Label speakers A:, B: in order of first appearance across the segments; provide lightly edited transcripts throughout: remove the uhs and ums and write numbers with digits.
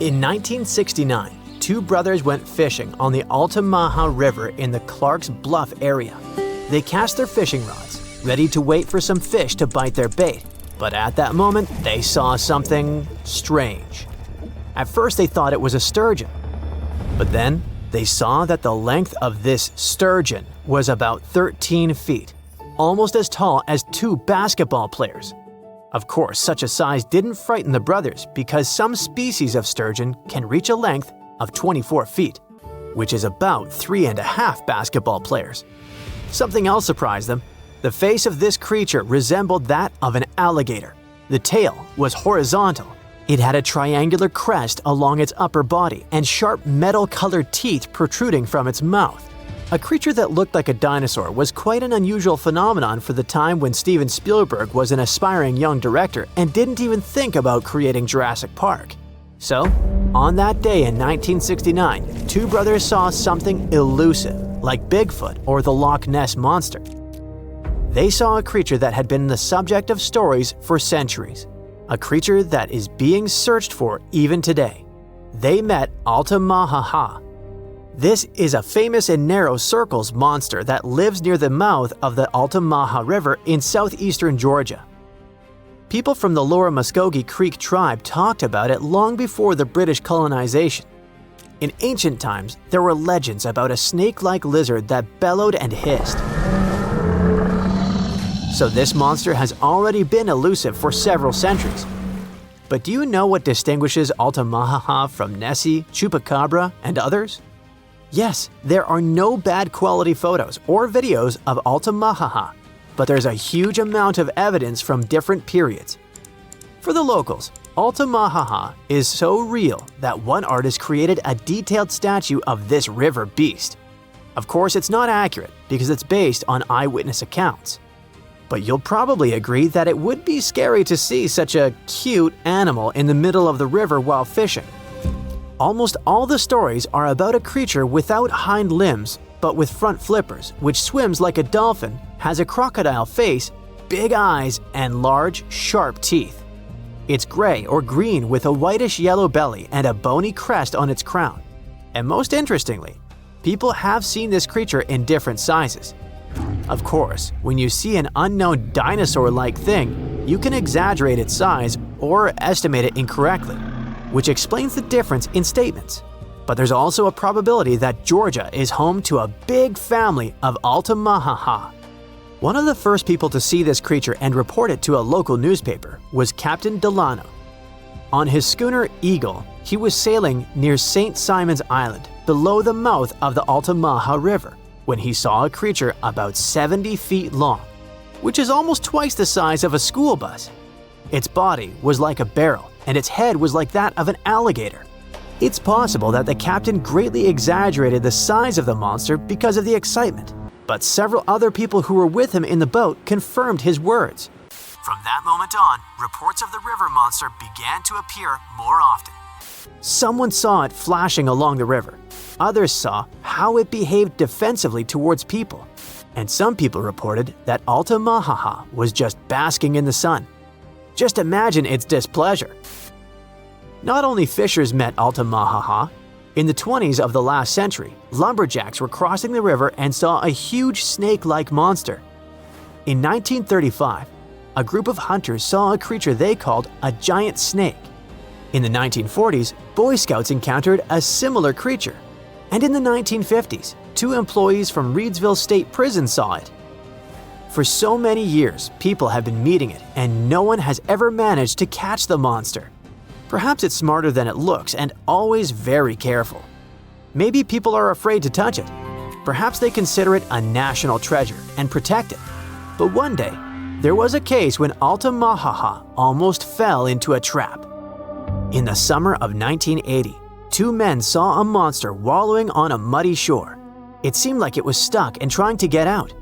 A: In 1969, two brothers went fishing on the Altamaha River in the Clark's Bluff area. They cast their fishing rods, ready to wait for some fish to bite their bait, but at that moment, they saw something strange. At first, they thought it was a sturgeon, but then they saw that the length of this sturgeon was about 13 feet, almost as tall as two basketball players. Of course, such a size didn't frighten the brothers because some species of sturgeon can reach a length of 24 feet, which is about 3.5 basketball players. Something else surprised them. The face of this creature resembled that of an alligator. The tail was horizontal. It had a triangular crest along its upper body and sharp metal-colored teeth protruding from its mouth. A creature that looked like a dinosaur was quite an unusual phenomenon for the time when Steven Spielberg was an aspiring young director and didn't even think about creating Jurassic Park. So, on that day in 1969, two brothers saw something elusive, like Bigfoot or the Loch Ness Monster. They saw a creature that had been the subject of stories for centuries, a creature that is being searched for even today. They met Altamaha. This is a famous and narrow circles monster that lives near the mouth of the Altamaha River in southeastern Georgia. People from the Lower Muskogee Creek tribe talked about it long before the British colonization. In ancient times, there were legends about a snake-like lizard that bellowed and hissed. So this monster has already been elusive for several centuries. But do you know what distinguishes Altamaha from Nessie, Chupacabra, and others? Yes, there are no bad quality photos or videos of Altamaha, but there's a huge amount of evidence from different periods. For the locals, Altamaha is so real that one artist created a detailed statue of this river beast. Of course, it's not accurate because it's based on eyewitness accounts. But you'll probably agree that it would be scary to see such a cute animal in the middle of the river while fishing. Almost all the stories are about a creature without hind limbs, but with front flippers, which swims like a dolphin, has a crocodile face, big eyes, and large, sharp teeth. It's gray or green with a whitish-yellow belly and a bony crest on its crown. And most interestingly, people have seen this creature in different sizes. Of course, when you see an unknown dinosaur-like thing, you can exaggerate its size or estimate it incorrectly, which explains the difference in statements. But there's also a probability that Georgia is home to a big family of Altamaha. One of the first people to see this creature and report it to a local newspaper was Captain Delano. On his schooner Eagle, he was sailing near St. Simon's Island, below the mouth of the Altamaha River, when he saw a creature about 70 feet long, which is almost twice the size of a school bus. Its body was like a barrel, and its head was like that of an alligator. It's possible that the captain greatly exaggerated the size of the monster because of the excitement, but several other people who were with him in the boat confirmed his words. From that moment on, reports of the river monster began to appear more often. Someone saw it flashing along the river. Others saw how it behaved defensively towards people. And some people reported that Altamaha was just basking in the sun. Just imagine its displeasure. Not only fishers met Altamaha. In the 20s of the last century, lumberjacks were crossing the river and saw a huge snake-like monster. In 1935, a group of hunters saw a creature they called a giant snake. In the 1940s, Boy Scouts encountered a similar creature. And in the 1950s, two employees from Reedsville State Prison saw it. For so many years, people have been meeting it, and no one has ever managed to catch the monster. Perhaps it's smarter than it looks and always very careful. Maybe people are afraid to touch it. Perhaps they consider it a national treasure and protect it. But one day, there was a case when Altamaha almost fell into a trap. In the summer of 1980, two men saw a monster wallowing on a muddy shore. It seemed like it was stuck and trying to get out.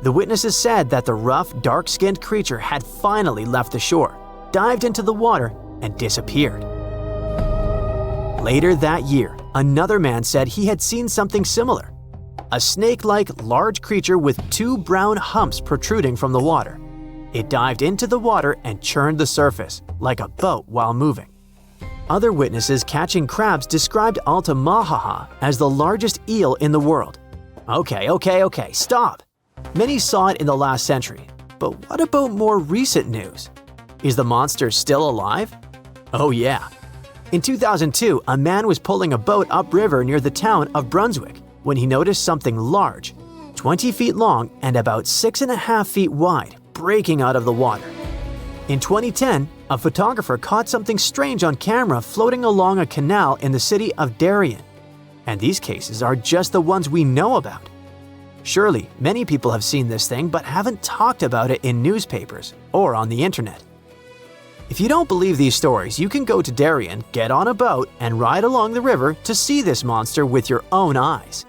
A: The witnesses said that the rough, dark-skinned creature had finally left the shore, dived into the water, and disappeared. Later that year, another man said he had seen something similar. A snake-like large creature with two brown humps protruding from the water. It dived into the water and churned the surface, like a boat while moving. Other witnesses catching crabs described Altamahaha as the largest eel in the world. Okay, stop! Many saw it in the last century, but what about more recent news? Is the monster still alive? Oh yeah. In 2002, a man was pulling a boat upriver near the town of Brunswick when he noticed something large, 20 feet long and about 6.5 feet wide, breaking out of the water. In 2010, a photographer caught something strange on camera floating along a canal in the city of Darien. And these cases are just the ones we know about. Surely, many people have seen this thing but haven't talked about it in newspapers or on the internet. If you don't believe these stories, you can go to Darien, get on a boat, and ride along the river to see this monster with your own eyes.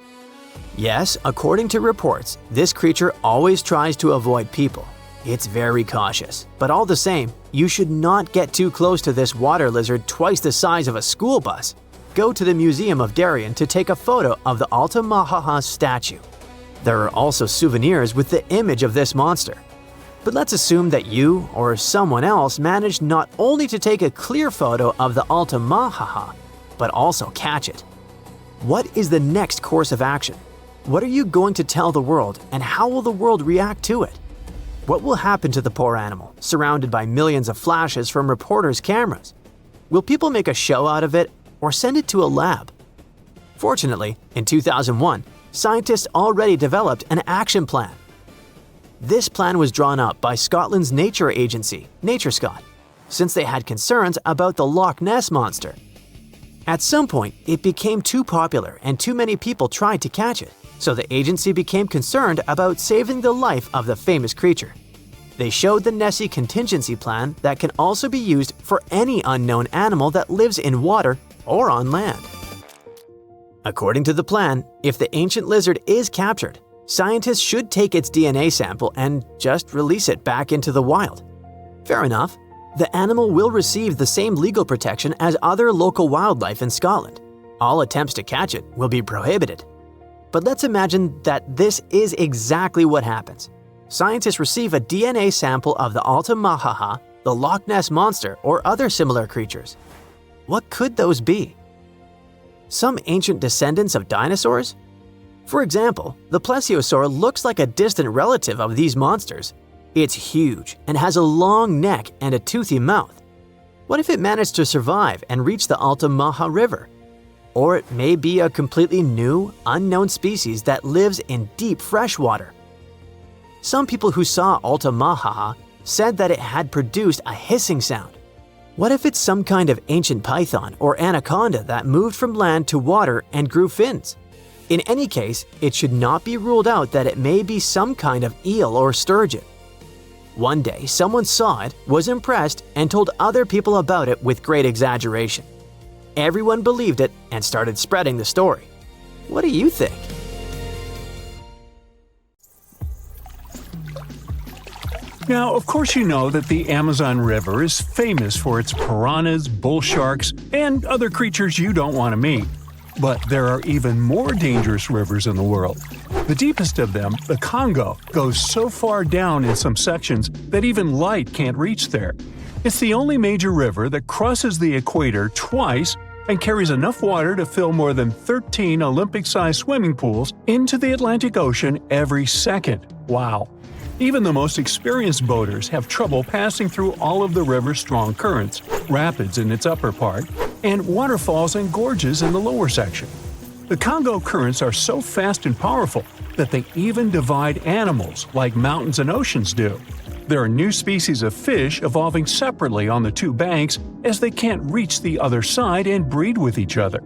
A: Yes, according to reports, this creature always tries to avoid people. It's very cautious, but all the same, you should not get too close to this water lizard twice the size of a school bus. Go to the Museum of Darien to take a photo of the Altamahaha statue. There are also souvenirs with the image of this monster. But let's assume that you or someone else managed not only to take a clear photo of the Altamahaha, but also catch it. What is the next course of action? What are you going to tell the world, and how will the world react to it? What will happen to the poor animal, surrounded by millions of flashes from reporters' cameras? Will people make a show out of it or send it to a lab? Fortunately, in 2001, scientists already developed an action plan. This plan was drawn up by Scotland's nature agency, NatureScot, since they had concerns about the Loch Ness Monster. At some point, it became too popular and too many people tried to catch it, so the agency became concerned about saving the life of the famous creature. They showed the Nessie contingency plan that can also be used for any unknown animal that lives in water or on land. According to the plan, if the ancient lizard is captured, scientists should take its DNA sample and just release it back into the wild. Fair enough. The animal will receive the same legal protection as other local wildlife in Scotland. All attempts to catch it will be prohibited. But let's imagine that this is exactly what happens. Scientists receive a DNA sample of the Altamahaha, the Loch Ness Monster, or other similar creatures. What could those be? Some ancient descendants of dinosaurs? For example, the plesiosaur looks like a distant relative of these monsters. It's huge and has a long neck and a toothy mouth. What if it managed to survive and reach the Altamaha River? Or it may be a completely new, unknown species that lives in deep freshwater. Some people who saw Altamahaha said that it had produced a hissing sound. What if it's some kind of ancient python or anaconda that moved from land to water and grew fins? In any case, it should not be ruled out that it may be some kind of eel or sturgeon. One day, someone saw it, was impressed, and told other people about it with great exaggeration. Everyone believed it and started spreading the story. What do you think?
B: Now, of course you know that the Amazon River is famous for its piranhas, bull sharks, and other creatures you don't want to meet. But there are even more dangerous rivers in the world. The deepest of them, the Congo, goes so far down in some sections that even light can't reach there. It's the only major river that crosses the equator twice and carries enough water to fill more than 13 Olympic-sized swimming pools into the Atlantic Ocean every second. Wow! Even the most experienced boaters have trouble passing through all of the river's strong currents, rapids in its upper part, and waterfalls and gorges in the lower section. The Congo currents are so fast and powerful that they even divide animals like mountains and oceans do. There are new species of fish evolving separately on the two banks as they can't reach the other side and breed with each other.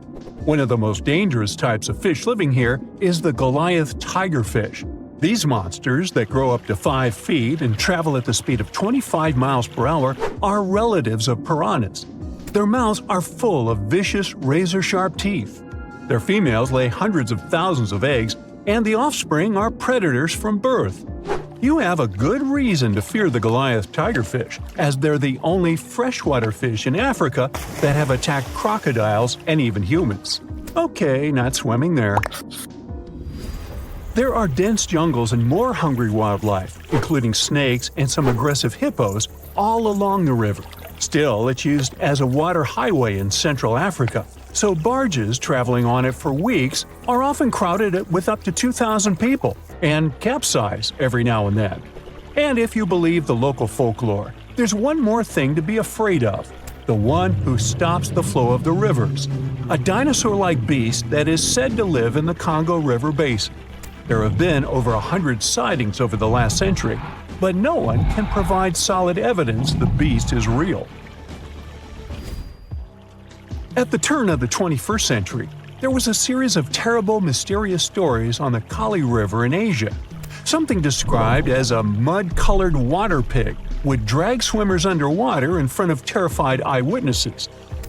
B: One of the most dangerous types of fish living here is the Goliath tigerfish. These monsters, that grow up to 5 feet and travel at the speed of 25 miles per hour, are relatives of piranhas. Their mouths are full of vicious, razor-sharp teeth. Their females lay hundreds of thousands of eggs, and the offspring are predators from birth. You have a good reason to fear the Goliath tigerfish, as they're the only freshwater fish in Africa that have attacked crocodiles and even humans. Okay, not swimming there. There are dense jungles and more hungry wildlife, including snakes and some aggressive hippos, all along the river. Still, it's used as a water highway in Central Africa, so barges traveling on it for weeks are often crowded with up to 2,000 people and capsize every now and then. And if you believe the local folklore, there's one more thing to be afraid of: the one who stops the flow of the rivers, a dinosaur-like beast that is said to live in the Congo River basin. There have been over 100 sightings over the last century, but no one can provide solid evidence the beast is real. At the turn of the 21st century, there was a series of terrible, mysterious stories on the Kali River in Asia. Something described as a mud-colored water pig would drag swimmers underwater in front of terrified eyewitnesses.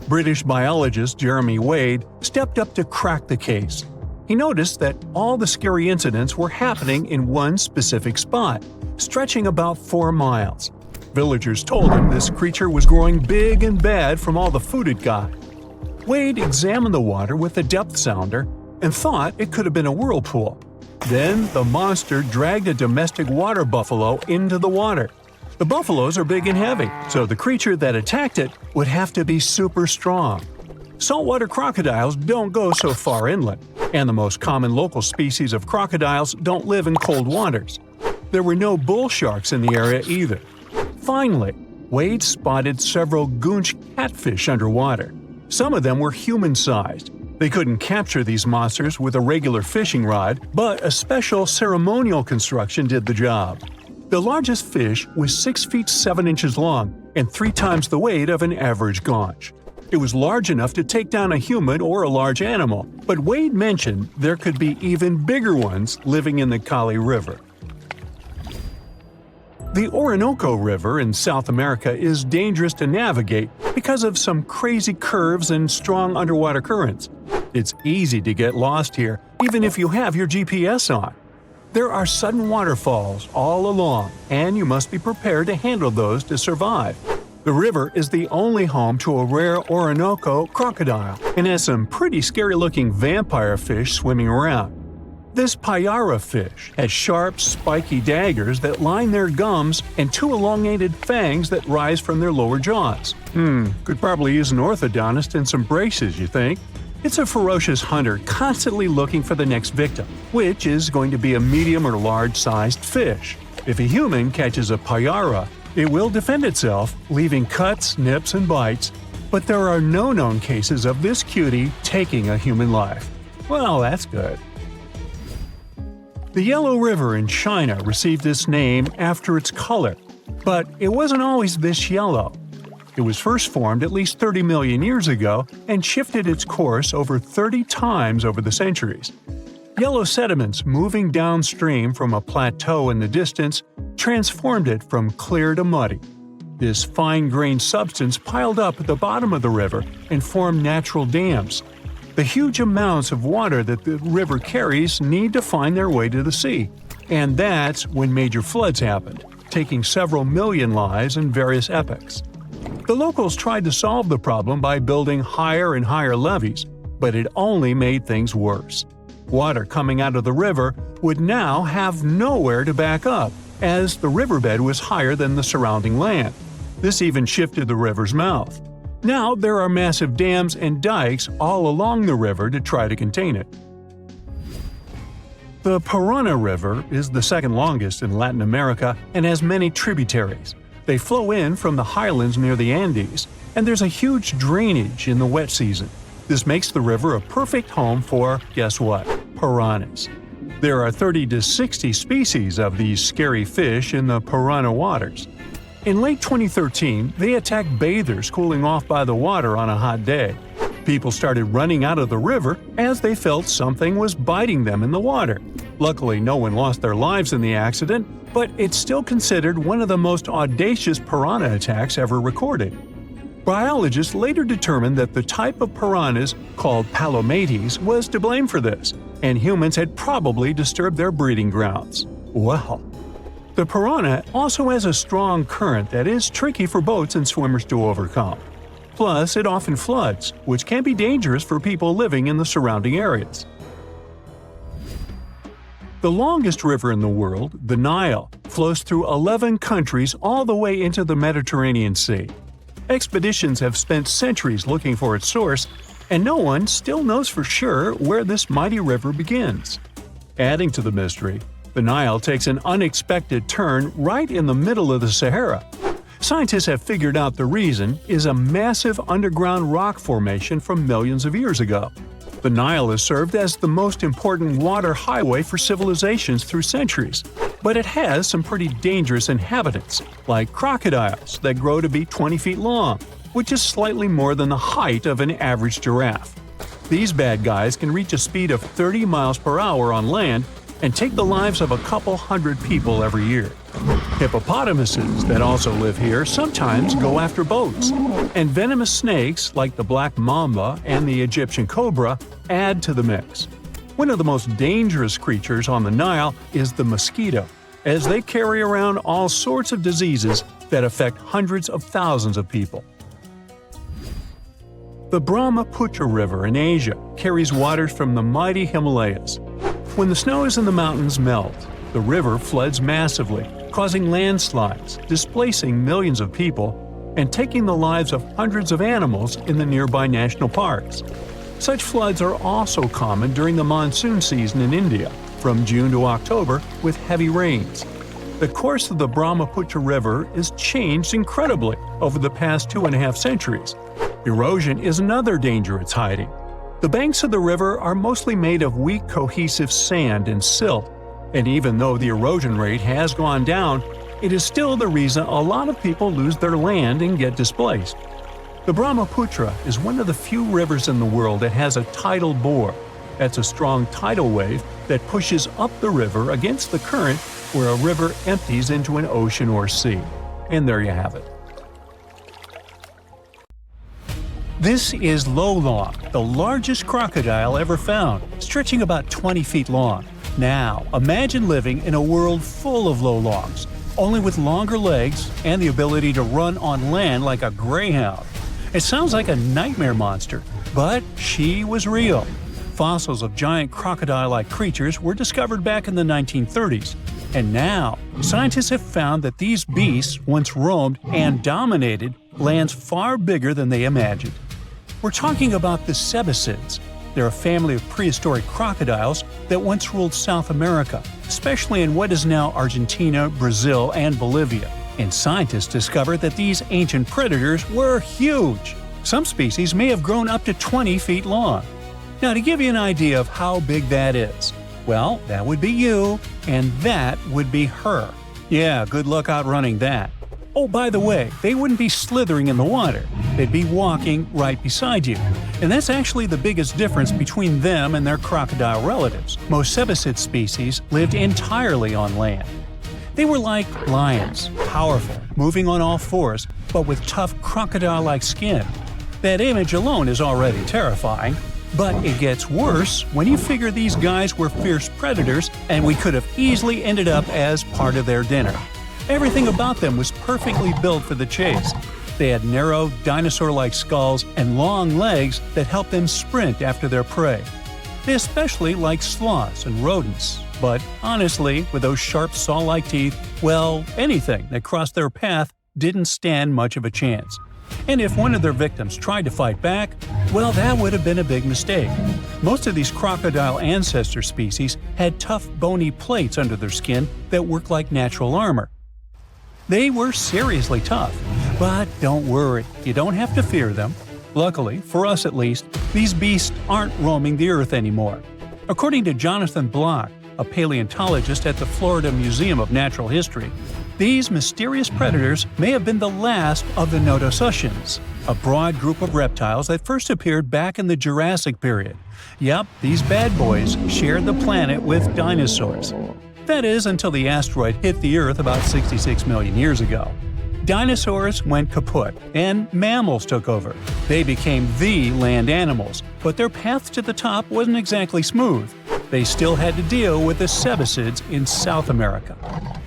B: British biologist Jeremy Wade stepped up to crack the case. He noticed that all the scary incidents were happening in one specific spot, stretching about 4 miles. Villagers told him this creature was growing big and bad from all the food it got. Wade examined the water with a depth sounder and thought it could have been a whirlpool. Then the monster dragged a domestic water buffalo into the water. The buffaloes are big and heavy, so the creature that attacked it would have to be super strong. Saltwater crocodiles don't go so far inland, and the most common local species of crocodiles don't live in cold waters. There were no bull sharks in the area either. Finally, Wade spotted several goonch catfish underwater. Some of them were human-sized. They couldn't capture these monsters with a regular fishing rod, but a special ceremonial construction did the job. The largest fish was 6 feet 7 inches long and 3 times the weight of an average gaunch. It was large enough to take down a human or a large animal, but Wade mentioned there could be even bigger ones living in the Kali River. The Orinoco River in South America is dangerous to navigate because of some crazy curves and strong underwater currents. It's easy to get lost here, even if you have your GPS on. There are sudden waterfalls all along, and you must be prepared to handle those to survive. The river is the only home to a rare Orinoco crocodile and has some pretty scary-looking vampire fish swimming around. This payara fish has sharp, spiky daggers that line their gums and 2 elongated fangs that rise from their lower jaws. Could probably use an orthodontist and some braces, you think? It's a ferocious hunter constantly looking for the next victim, which is going to be a medium or large-sized fish. If a human catches a payara, it will defend itself, leaving cuts, nips, and bites, but there are no known cases of this cutie taking a human life. Well, that's good. The Yellow River in China received its name after its color, but it wasn't always this yellow. It was first formed at least 30 million years ago and shifted its course over 30 times over the centuries. Yellow sediments moving downstream from a plateau in the distance transformed it from clear to muddy. This fine-grained substance piled up at the bottom of the river and formed natural dams. The huge amounts of water that the river carries need to find their way to the sea, and that's when major floods happened, taking several million lives in various epochs. The locals tried to solve the problem by building higher and higher levees, but it only made things worse. Water coming out of the river would now have nowhere to back up, as the riverbed was higher than the surrounding land. This even shifted the river's mouth. Now there are massive dams and dikes all along the river to try to contain it. The Parana River is the second longest in Latin America and has many tributaries. They flow in from the highlands near the Andes, and there's a huge drainage in the wet season. This makes the river a perfect home for, guess what, piranhas. There are 30 to 60 species of these scary fish in the Parana waters. In late 2013, they attacked bathers cooling off by the water on a hot day. People started running out of the river as they felt something was biting them in the water. Luckily, no one lost their lives in the accident, but it's still considered one of the most audacious piranha attacks ever recorded. Biologists later determined that the type of piranhas, called palomates, was to blame for this, and humans had probably disturbed their breeding grounds. Well, the piranha also has a strong current that is tricky for boats and swimmers to overcome. Plus, it often floods, which can be dangerous for people living in the surrounding areas. The longest river in the world, the Nile, flows through 11 countries all the way into the Mediterranean Sea. Expeditions have spent centuries looking for its source, and no one still knows for sure where this mighty river begins. Adding to the mystery, the Nile takes an unexpected turn right in the middle of the Sahara. Scientists have figured out the reason is a massive underground rock formation from millions of years ago. The Nile has served as the most important water highway for civilizations through centuries, but it has some pretty dangerous inhabitants, like crocodiles that grow to be 20 feet long, which is slightly more than the height of an average giraffe. These bad guys can reach a speed of 30 miles per hour on land and take the lives of a couple hundred people every year. Hippopotamuses that also live here sometimes go after boats, and venomous snakes like the black mamba and the Egyptian cobra add to the mix. One of the most dangerous creatures on the Nile is the mosquito, as they carry around all sorts of diseases that affect hundreds of thousands of people. The Brahmaputra River in Asia carries waters from the mighty Himalayas. When the snows in the mountains melt, the river floods massively, causing landslides, displacing millions of people, and taking the lives of hundreds of animals in the nearby national parks. Such floods are also common during the monsoon season in India, from June to October, with heavy rains. The course of the Brahmaputra River has changed incredibly over the past 2.5 centuries. Erosion is another danger it's hiding. The banks of the river are mostly made of weak cohesive sand and silt, and even though the erosion rate has gone down, it is still the reason a lot of people lose their land and get displaced. The Brahmaputra is one of the few rivers in the world that has a tidal bore. That's a strong tidal wave that pushes up the river against the current where a river empties into an ocean or sea. And there you have it. This is Lolong, the largest crocodile ever found, stretching about 20 feet long. Now, imagine living in a world full of Lolongs, only with longer legs and the ability to run on land like a greyhound. It sounds like a nightmare monster, but she was real. Fossils of giant crocodile-like creatures were discovered back in the 1930s, and now scientists have found that these beasts once roamed and dominated lands far bigger than they imagined. We're talking about the cebicids. They're a family of prehistoric crocodiles that once ruled South America, especially in what is now Argentina, Brazil, and Bolivia. And scientists discovered that these ancient predators were huge. Some species may have grown up to 20 feet long. Now, to give you an idea of how big that is, well, that would be you, and that would be her. Yeah, good luck outrunning that. Oh, by the way, they wouldn't be slithering in the water. They'd be walking right beside you. And that's actually the biggest difference between them and their crocodile relatives. Most cebicid species lived entirely on land. They were like lions, powerful, moving on all fours, but with tough crocodile-like skin. That image alone is already terrifying. But it gets worse when you figure these guys were fierce predators and we could have easily ended up as part of their dinner. Everything about them was perfectly built for the chase. They had narrow, dinosaur-like skulls and long legs that helped them sprint after their prey. They especially liked sloths and rodents, but honestly, with those sharp saw-like teeth, well, anything that crossed their path didn't stand much of a chance. And if one of their victims tried to fight back, well, that would have been a big mistake. Most of these crocodile ancestor species had tough, bony plates under their skin that worked like natural armor. They were seriously tough, but don't worry, you don't have to fear them. Luckily, for us at least, these beasts aren't roaming the earth anymore. According to Jonathan Block, a paleontologist at the Florida Museum of Natural History, these mysterious predators may have been the last of the Nodosuchians, a broad group of reptiles that first appeared back in the Jurassic period. Yep, these bad boys shared the planet with dinosaurs. That is, until the asteroid hit the Earth about 66 million years ago. Dinosaurs went kaput, and mammals took over. They became the land animals, but their path to the top wasn't exactly smooth. They still had to deal with the cebicids in South America.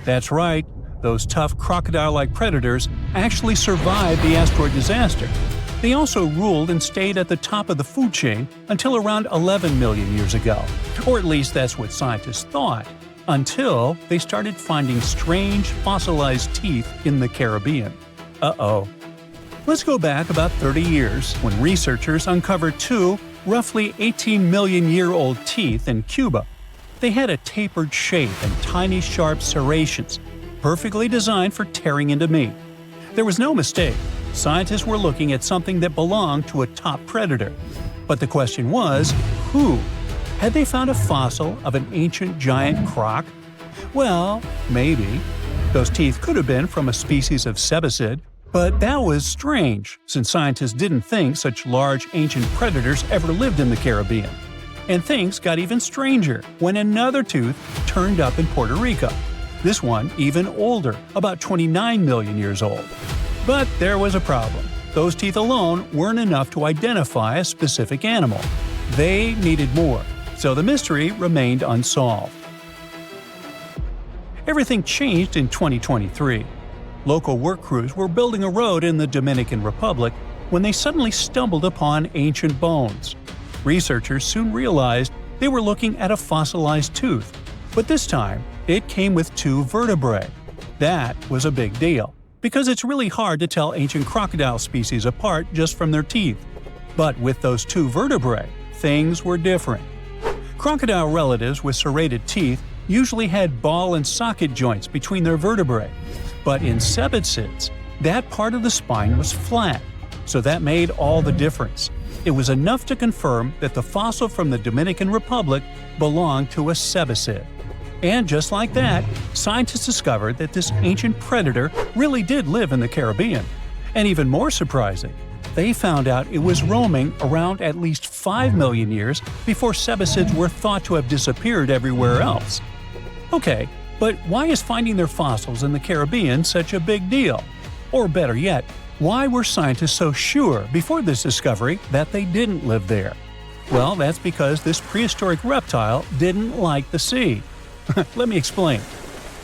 B: That's right, those tough crocodile-like predators actually survived the asteroid disaster. They also ruled and stayed at the top of the food chain until around 11 million years ago. Or at least that's what scientists thought. Until they started finding strange fossilized teeth in the Caribbean. Uh-oh. Let's go back about 30 years when researchers uncovered two roughly 18-million-year-old teeth in Cuba. They had a tapered shape and tiny sharp serrations, perfectly designed for tearing into meat. There was no mistake. Scientists were looking at something that belonged to a top predator. But the question was, who? Had they found a fossil of an ancient giant croc? Well, maybe. Those teeth could have been from a species of cebacid, but that was strange, since scientists didn't think such large ancient predators ever lived in the Caribbean. And things got even stranger when another tooth turned up in Puerto Rico. This one even older, about 29 million years old. But there was a problem. Those teeth alone weren't enough to identify a specific animal. They needed more, so the mystery remained unsolved. Everything changed in 2023. Local work crews were building a road in the Dominican Republic when they suddenly stumbled upon ancient bones. Researchers soon realized they were looking at a fossilized tooth, but this time it came with two vertebrae. That was a big deal, because it's really hard to tell ancient crocodile species apart just from their teeth. But with those two vertebrae, things were different. Crocodile relatives with serrated teeth usually had ball and socket joints between their vertebrae, but in cebacids, that part of the spine was flat, so that made all the difference. It was enough to confirm that the fossil from the Dominican Republic belonged to a cebacid. And just like that, scientists discovered that this ancient predator really did live in the Caribbean. And even more surprising, they found out it was roaming around at least 5 million years before cebacids were thought to have disappeared everywhere else. Okay, but why is finding their fossils in the Caribbean such a big deal? Or better yet, why were scientists so sure before this discovery that they didn't live there? Well, that's because this prehistoric reptile didn't like the sea. Let me explain.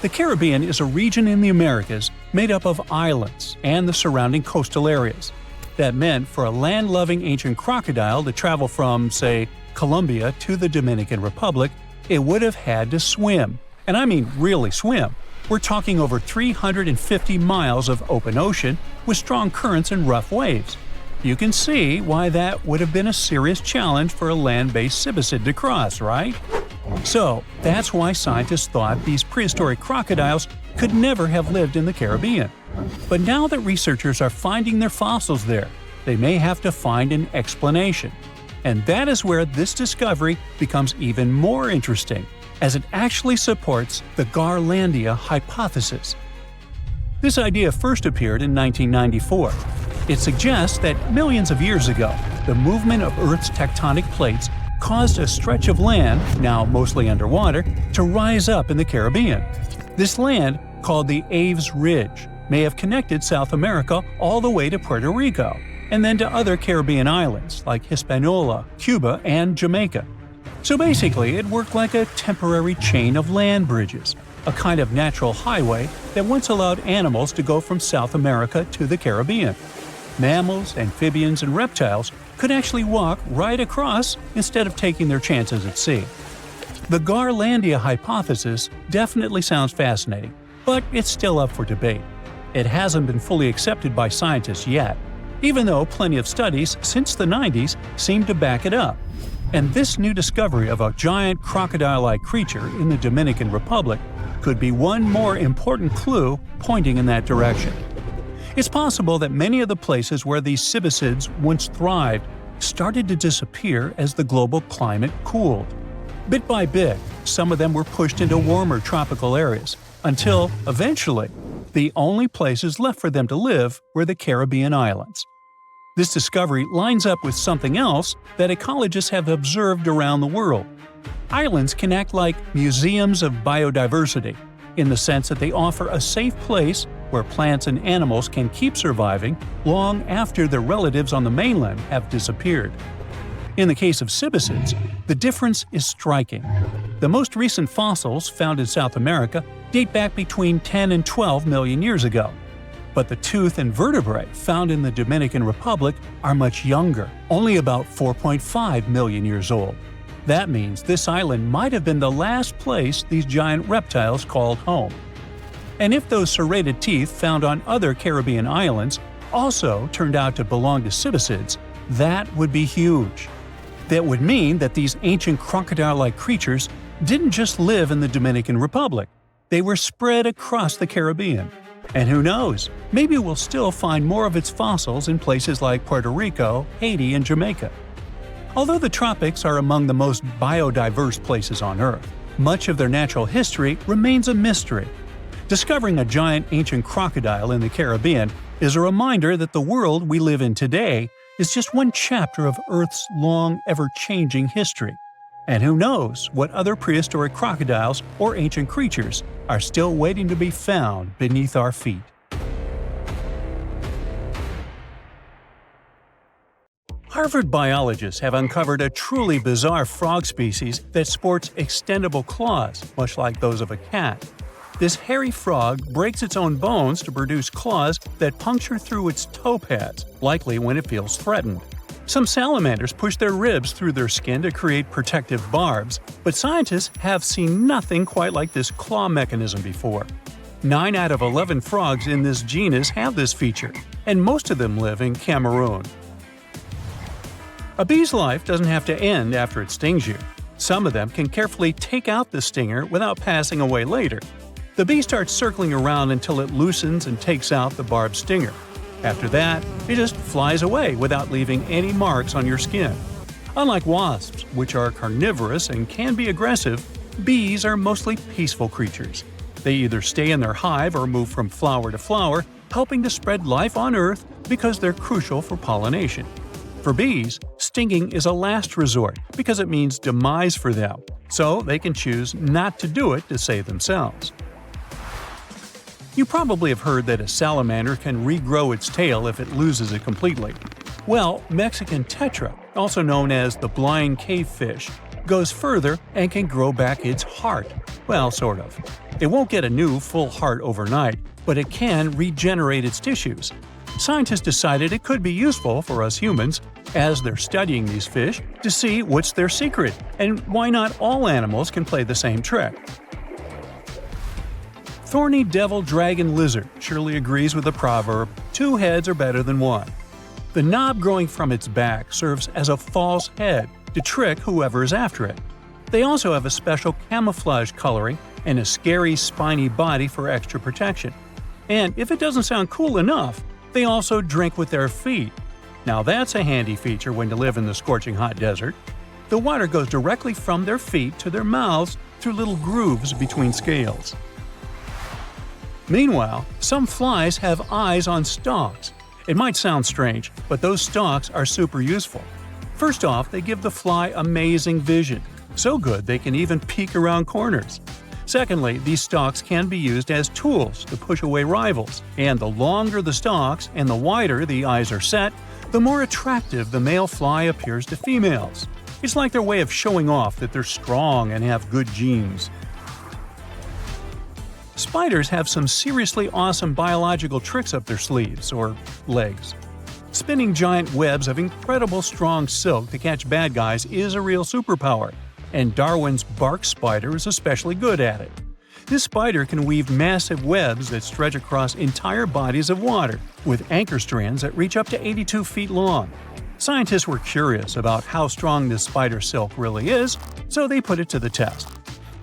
B: The Caribbean is a region in the Americas made up of islands and the surrounding coastal areas. That meant for a land-loving ancient crocodile to travel from, say, Colombia to the Dominican Republic, it would have had to swim. And I mean really swim. We're talking over 350 miles of open ocean with strong currents and rough waves. You can see why that would have been a serious challenge for a land-based cebacid to cross, right? So, that's why scientists thought these prehistoric crocodiles could never have lived in the Caribbean. But now that researchers are finding their fossils there, they may have to find an explanation. And that is where this discovery becomes even more interesting, as it actually supports the Garlandia hypothesis. This idea first appeared in 1994. It suggests that millions of years ago, the movement of Earth's tectonic plates caused a stretch of land, now mostly underwater, to rise up in the Caribbean. This land, called the Aves Ridge, may have connected South America all the way to Puerto Rico, and then to other Caribbean islands like Hispaniola, Cuba, and Jamaica. So basically, it worked like a temporary chain of land bridges, a kind of natural highway that once allowed animals to go from South America to the Caribbean. Mammals, amphibians, and reptiles could actually walk right across instead of taking their chances at sea. The Garlandia hypothesis definitely sounds fascinating, but it's still up for debate. It hasn't been fully accepted by scientists yet, even though plenty of studies since the 90s seem to back it up. And this new discovery of a giant crocodile-like creature in the Dominican Republic could be one more important clue pointing in that direction. It's possible that many of the places where these cebacids once thrived started to disappear as the global climate cooled. Bit by bit, some of them were pushed into warmer tropical areas, until, eventually, the only places left for them to live were the Caribbean islands. This discovery lines up with something else that ecologists have observed around the world. Islands can act like museums of biodiversity, in the sense that they offer a safe place where plants and animals can keep surviving long after their relatives on the mainland have disappeared. In the case of cebacids, the difference is striking. The most recent fossils found in South America date back between 10 and 12 million years ago. But the tooth and vertebrae found in the Dominican Republic are much younger, only about 4.5 million years old. That means this island might have been the last place these giant reptiles called home. And if those serrated teeth found on other Caribbean islands also turned out to belong to ceticids, that would be huge. That would mean that these ancient crocodile-like creatures didn't just live in the Dominican Republic. They were spread across the Caribbean. And who knows, maybe we'll still find more of its fossils in places like Puerto Rico, Haiti, and Jamaica. Although the tropics are among the most biodiverse places on Earth, much of their natural history remains a mystery. Discovering a giant ancient crocodile in the Caribbean is a reminder that the world we live in today is just one chapter of Earth's long, ever-changing history. And who knows what other prehistoric crocodiles or ancient creatures are still waiting to be found beneath our feet. Harvard biologists have uncovered a truly bizarre frog species that sports extendable claws, much like those of a cat. This hairy frog breaks its own bones to produce claws that puncture through its toe pads, likely when it feels threatened. Some salamanders push their ribs through their skin to create protective barbs, but scientists have seen nothing quite like this claw mechanism before. 9 out of 11 frogs in this genus have this feature, and most of them live in Cameroon. A bee's life doesn't have to end after it stings you. Some of them can carefully take out the stinger without passing away later. The bee starts circling around until it loosens and takes out the barbed stinger. After that, it just flies away without leaving any marks on your skin. Unlike wasps, which are carnivorous and can be aggressive, bees are mostly peaceful creatures. They either stay in their hive or move from flower to flower, helping to spread life on Earth because they're crucial for pollination. For bees, stinging is a last resort because it means demise for them, so they can choose not to do it to save themselves. You probably have heard that a salamander can regrow its tail if it loses it completely. Well, Mexican tetra, also known as the blind cavefish, goes further and can grow back its heart. Well, sort of. It won't get a new, full heart overnight, but it can regenerate its tissues. Scientists decided it could be useful for us humans, as they're studying these fish, to see what's their secret, and why not all animals can play the same trick. Thorny devil dragon lizard surely agrees with the proverb, 2 heads are better than 1. The knob growing from its back serves as a false head to trick whoever is after it. They also have a special camouflage coloring and a scary spiny body for extra protection. And if it doesn't sound cool enough, they also drink with their feet. Now that's a handy feature when you live in the scorching hot desert. The water goes directly from their feet to their mouths through little grooves between scales. Meanwhile, some flies have eyes on stalks. It might sound strange, but those stalks are super useful. First off, they give the fly amazing vision, so good they can even peek around corners. Secondly, these stalks can be used as tools to push away rivals, and the longer the stalks and the wider the eyes are set, the more attractive the male fly appears to females. It's like their way of showing off that they're strong and have good genes. Spiders have some seriously awesome biological tricks up their sleeves, or legs. Spinning giant webs of incredible strong silk to catch bad guys is a real superpower, and Darwin's bark spider is especially good at it. This spider can weave massive webs that stretch across entire bodies of water, with anchor strands that reach up to 82 feet long. Scientists were curious about how strong this spider silk really is, so they put it to the test.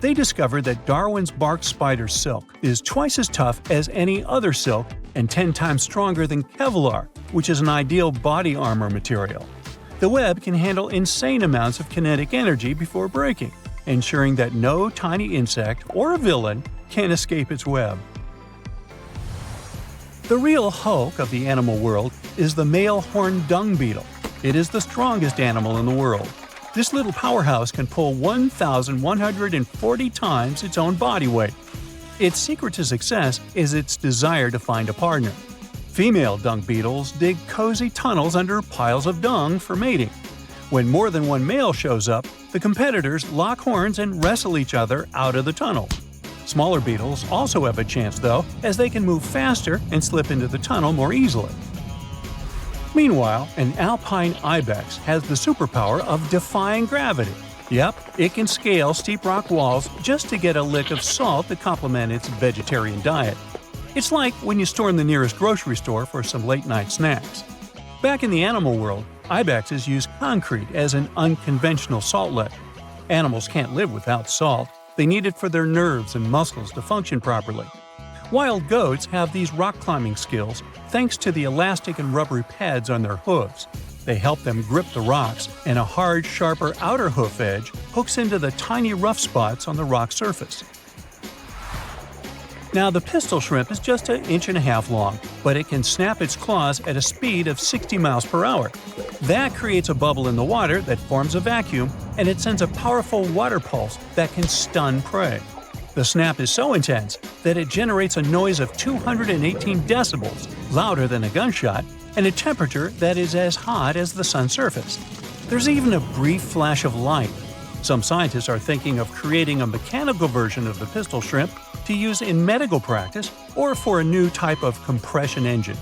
B: They discovered that Darwin's bark spider silk is twice as tough as any other silk and 10 times stronger than Kevlar, which is an ideal body armor material. The web can handle insane amounts of kinetic energy before breaking, ensuring that no tiny insect or a villain can escape its web. The real Hulk of the animal world is the male horned dung beetle. It is the strongest animal in the world. This little powerhouse can pull 1,140 times its own body weight. Its secret to success is its desire to find a partner. Female dung beetles dig cozy tunnels under piles of dung for mating. When more than one male shows up, the competitors lock horns and wrestle each other out of the tunnel. Smaller beetles also have a chance though, as they can move faster and slip into the tunnel more easily. Meanwhile, an alpine ibex has the superpower of defying gravity. Yep, it can scale steep rock walls just to get a lick of salt to complement its vegetarian diet. It's like when you storm the nearest grocery store for some late-night snacks. Back in the animal world, ibexes use concrete as an unconventional salt lick. Animals can't live without salt. They need it for their nerves and muscles to function properly. Wild goats have these rock climbing skills thanks to the elastic and rubbery pads on their hooves. They help them grip the rocks, and a hard, sharper outer hoof edge hooks into the tiny rough spots on the rock surface. Now, the pistol shrimp is just 1.5 inches long, but it can snap its claws at a speed of 60 miles per hour. That creates a bubble in the water that forms a vacuum, and it sends a powerful water pulse that can stun prey. The snap is so intense that it generates a noise of 218 decibels, louder than a gunshot, and a temperature that is as hot as the sun's surface. There's even a brief flash of light. Some scientists are thinking of creating a mechanical version of the pistol shrimp to use in medical practice or for a new type of compression engine.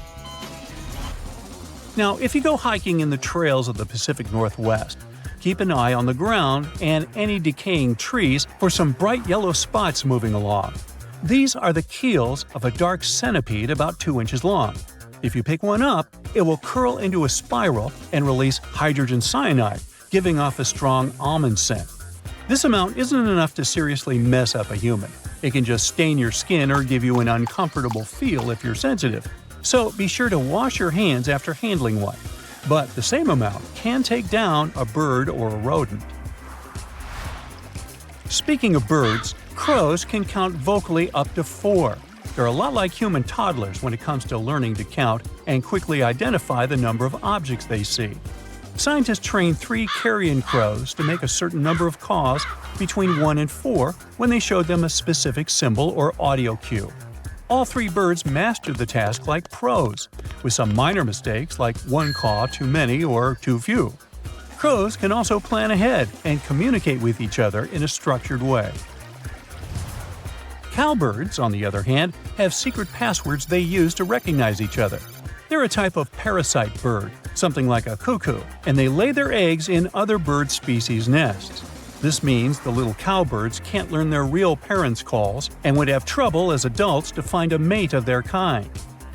B: Now, if you go hiking in the trails of the Pacific Northwest, keep an eye on the ground and any decaying trees for some bright yellow spots moving along. These are the keels of a dark centipede about 2 inches long. If you pick one up, it will curl into a spiral and release hydrogen cyanide, giving off a strong almond scent. This amount isn't enough to seriously mess up a human. It can just stain your skin or give you an uncomfortable feel if you're sensitive. So be sure to wash your hands after handling one. But the same amount can take down a bird or a rodent. Speaking of birds, crows can count vocally up to 4. They're a lot like human toddlers when it comes to learning to count and quickly identify the number of objects they see. Scientists train 3 carrion crows to make a certain number of caws between 1 and 4 when they showed them a specific symbol or audio cue. All 3 birds mastered the task like pros, with some minor mistakes like 1 caw too many or too few. Crows can also plan ahead and communicate with each other in a structured way. Cowbirds, on the other hand, have secret passwords they use to recognize each other. They're a type of parasite bird, something like a cuckoo, and they lay their eggs in other bird species' nests. This means the little cowbirds can't learn their real parents' calls and would have trouble as adults to find a mate of their kind.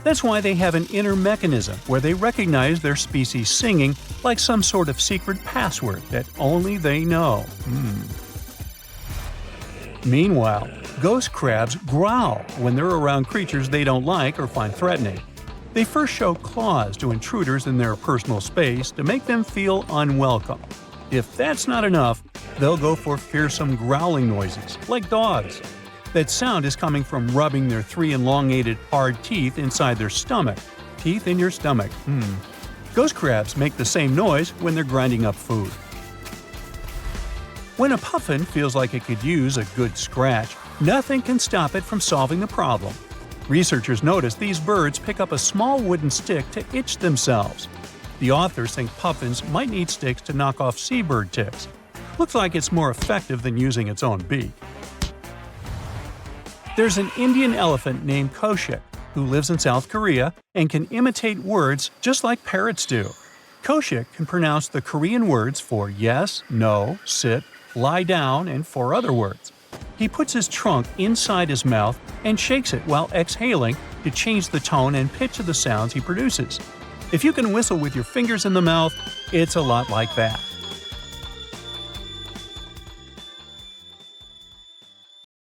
B: That's why they have an inner mechanism where they recognize their species singing like some sort of secret password that only they know. Meanwhile, ghost crabs growl when they're around creatures they don't like or find threatening. They first show claws to intruders in their personal space to make them feel unwelcome. If that's not enough, they'll go for fearsome growling noises, like dogs. That sound is coming from rubbing their 3 elongated, hard teeth inside their stomach. Teeth in your stomach. Ghost crabs make the same noise when they're grinding up food. When a puffin feels like it could use a good scratch, nothing can stop it from solving the problem. Researchers notice these birds pick up a small wooden stick to itch themselves. The authors think puffins might need sticks to knock off seabird ticks. Looks like it's more effective than using its own beak. There's an Indian elephant named Koshik who lives in South Korea and can imitate words just like parrots do. Koshik can pronounce the Korean words for yes, no, sit, lie down, and 4 other words. He puts his trunk inside his mouth and shakes it while exhaling to change the tone and pitch of the sounds he produces. If you can whistle with your fingers in the mouth, it's a lot like that.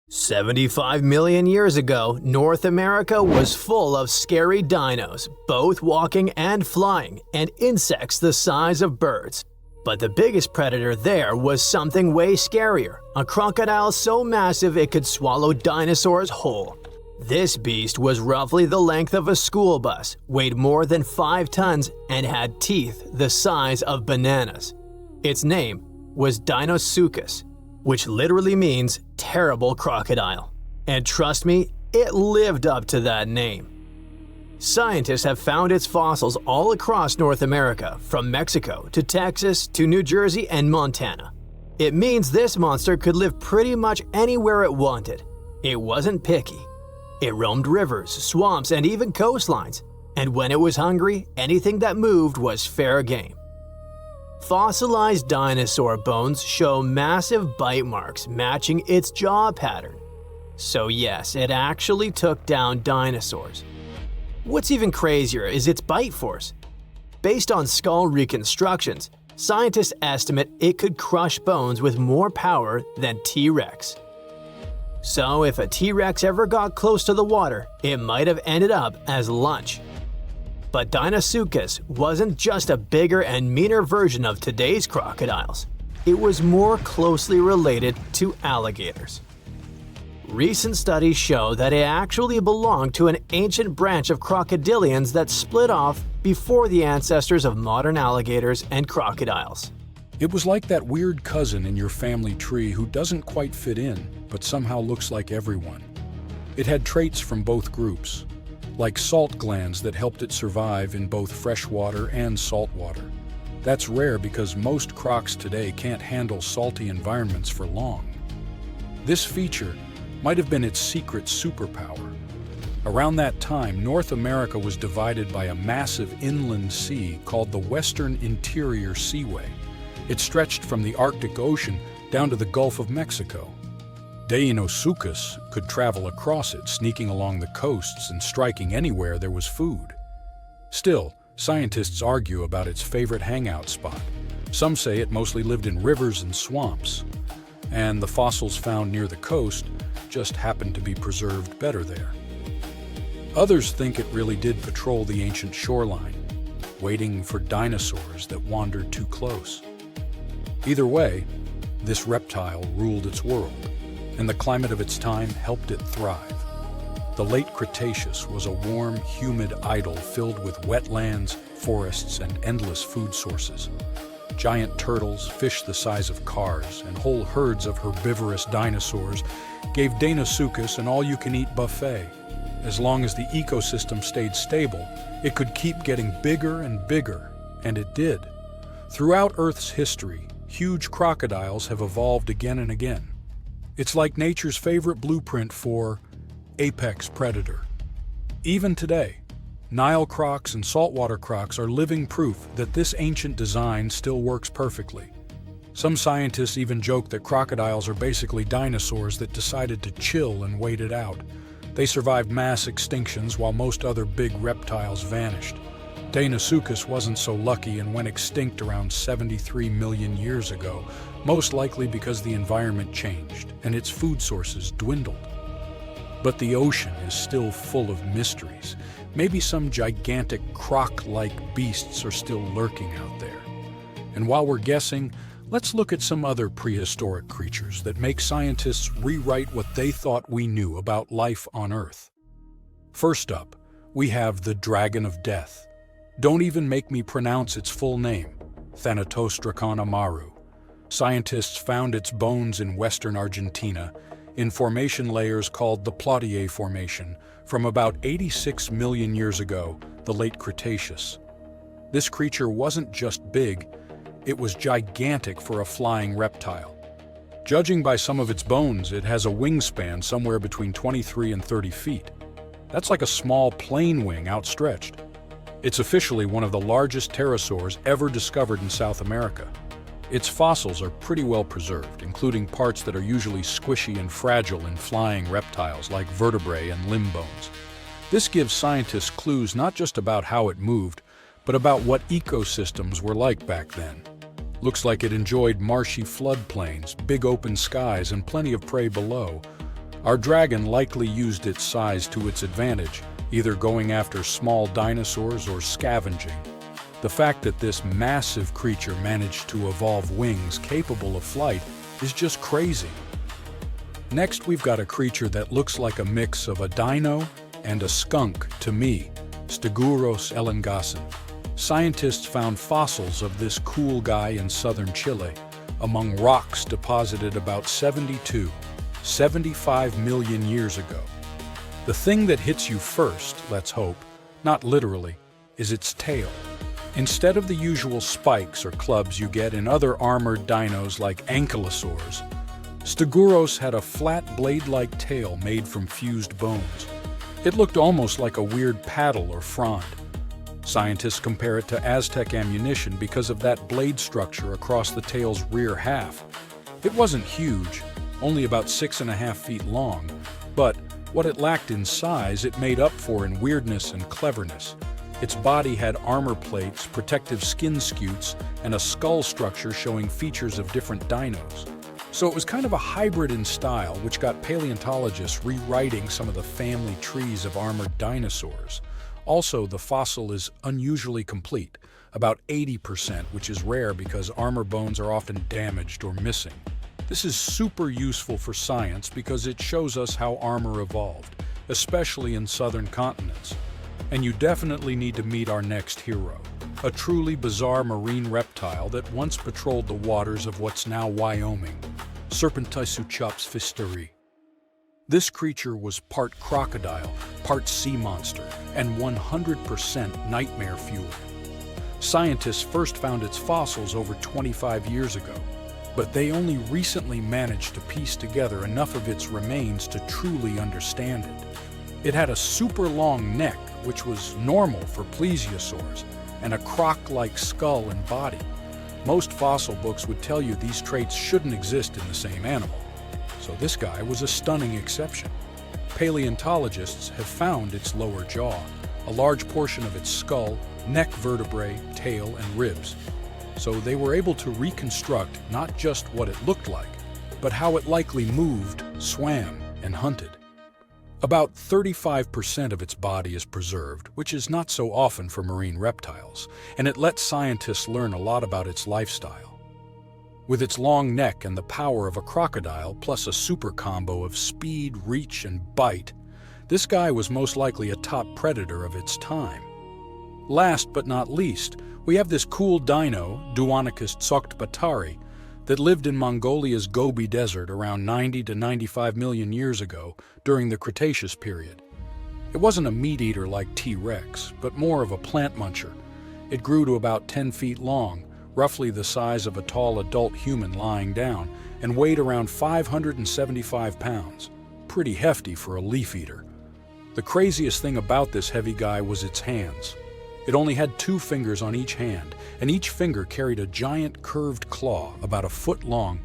A: "75 million years ago, North America was full of scary dinos, both walking and flying, and insects the size of birds. But the biggest predator there was something way scarier, a crocodile so massive it could swallow dinosaurs whole. This beast was roughly the length of a school bus, weighed more than 5 tons, and had teeth the size of bananas. Its name was Deinosuchus, which literally means terrible crocodile. And trust me, it lived up to that name. Scientists have found its fossils all across North America, from Mexico to Texas to New Jersey and Montana. It means this monster could live pretty much anywhere it wanted. It wasn't picky. It roamed rivers, swamps, and even coastlines. And when it was hungry, anything that moved was fair game. Fossilized dinosaur bones show massive bite marks matching its jaw pattern. So yes, it actually took down dinosaurs. What's even crazier is its bite force. Based on skull reconstructions, scientists estimate it could crush bones with more power than T-Rex. So if a T-Rex ever got close to the water, it might have ended up as lunch. But Deinosuchus wasn't just a bigger and meaner version of today's crocodiles. It was more closely related to alligators. Recent studies show that it actually belonged to an ancient branch of crocodilians that split off before the ancestors of modern alligators and crocodiles.
C: It was like that weird cousin in your family tree who doesn't quite fit in, but somehow looks like everyone. It had traits from both groups, like salt glands that helped it survive in both freshwater and saltwater. That's rare because most crocs today can't handle salty environments for long. This feature might have been its secret superpower. Around that time, North America was divided by a massive inland sea called the Western Interior Seaway. It stretched from the Arctic Ocean down to the Gulf of Mexico. Deinosuchus could travel across it, sneaking along the coasts and striking anywhere there was food. Still, scientists argue about its favorite hangout spot. Some say it mostly lived in rivers and swamps, and the fossils found near the coast just happened to be preserved better there. Others think it really did patrol the ancient shoreline, waiting for dinosaurs that wandered too close. Either way, this reptile ruled its world, and the climate of its time helped it thrive. The late Cretaceous was a warm, humid idyll filled with wetlands, forests, and endless food sources. Giant turtles, fish the size of cars, and whole herds of herbivorous dinosaurs gave Deinosuchus an all-you-can-eat buffet. As long as the ecosystem stayed stable, it could keep getting bigger and bigger, and it did. Throughout Earth's history, huge crocodiles have evolved again and again. It's like nature's favorite blueprint for apex predator. Even today, Nile crocs and saltwater crocs are living proof that this ancient design still works perfectly. Some scientists even joke that crocodiles are basically dinosaurs that decided to chill and wait it out. They survived mass extinctions while most other big reptiles vanished. Deinosuchus wasn't so lucky and went extinct around 73 million years ago, most likely because the environment changed and its food sources dwindled. But the ocean is still full of mysteries. Maybe some gigantic croc-like beasts are still lurking out there. And while we're guessing, let's look at some other prehistoric creatures that make scientists rewrite what they thought we knew about life on Earth. First up, we have the Dragon of Death. Don't even make me pronounce its full name, Thanatosdracon amaru. Scientists found its bones in western Argentina, in formation layers called the Plautier Formation, from about 86 million years ago, the late Cretaceous. This creature wasn't just big, it was gigantic for a flying reptile. Judging by some of its bones, it has a wingspan somewhere between 23 and 30 feet. That's like a small plane wing outstretched. It's officially one of the largest pterosaurs ever discovered in South America. Its fossils are pretty well preserved, including parts that are usually squishy and fragile in flying reptiles like vertebrae and limb bones. This gives scientists clues not just about how it moved, but about what ecosystems were like back then. Looks like it enjoyed marshy floodplains, big open skies, and plenty of prey below. Our dragon likely used its size to its advantage, either going after small dinosaurs or scavenging. The fact that this massive creature managed to evolve wings capable of flight is just crazy. Next, we've got a creature that looks like a mix of a dino and a skunk to me, Stegosaurus elongated. Scientists found fossils of this cool guy in southern Chile, among rocks deposited about 75 million years ago. The thing that hits you first, let's hope, not literally, is its tail. Instead of the usual spikes or clubs you get in other armored dinos like ankylosaurs, Stegosaurus had a flat blade-like tail made from fused bones. It looked almost like a weird paddle or frond. Scientists compare it to Aztec ammunition because of that blade structure across the tail's rear half. It wasn't huge, only about 6.5 feet long, But what it lacked in size, it made up for in weirdness and cleverness. Its body had armor plates, protective skin scutes, and a skull structure showing features of different dinos. So it was kind of a hybrid in style, which got paleontologists rewriting some of the family trees of armored dinosaurs. Also, the fossil is unusually complete, about 80%, which is rare because armor bones are often damaged or missing. This is super useful for science because it shows us how armor evolved, especially in southern continents. And you definitely need to meet our next hero, a truly bizarre marine reptile that once patrolled the waters of what's now Wyoming, Serpentiseuchops fisteri. This creature was part crocodile, part sea monster, and 100% nightmare fuel. Scientists first found its fossils over 25 years ago, but they only recently managed to piece together enough of its remains to truly understand it. It had a super long neck, which was normal for plesiosaurs, and a croc-like skull and body. Most fossil books would tell you these traits shouldn't exist in the same animal. So this guy was a stunning exception. Paleontologists have found its lower jaw, a large portion of its skull, neck vertebrae, tail, and ribs. So they were able to reconstruct not just what it looked like, but how it likely moved, swam, and hunted. About 35% of its body is preserved, which is not so often for marine reptiles, and it lets scientists learn a lot about its lifestyle. With its long neck and the power of a crocodile, plus a super combo of speed, reach, and bite, this guy was most likely a top predator of its time. Last but not least, we have this cool dino, Duonicus tsokhtbatari, that lived in Mongolia's Gobi Desert around 90 to 95 million years ago during the Cretaceous period. It wasn't a meat-eater like T-Rex, but more of a plant muncher. It grew to about 10 feet long, roughly the size of a tall adult human lying down, and weighed around 575 pounds. Pretty hefty for a leaf-eater. The craziest thing about this heavy guy was its hands. It only had 2 fingers on each hand, and each finger carried a giant curved claw about a foot long,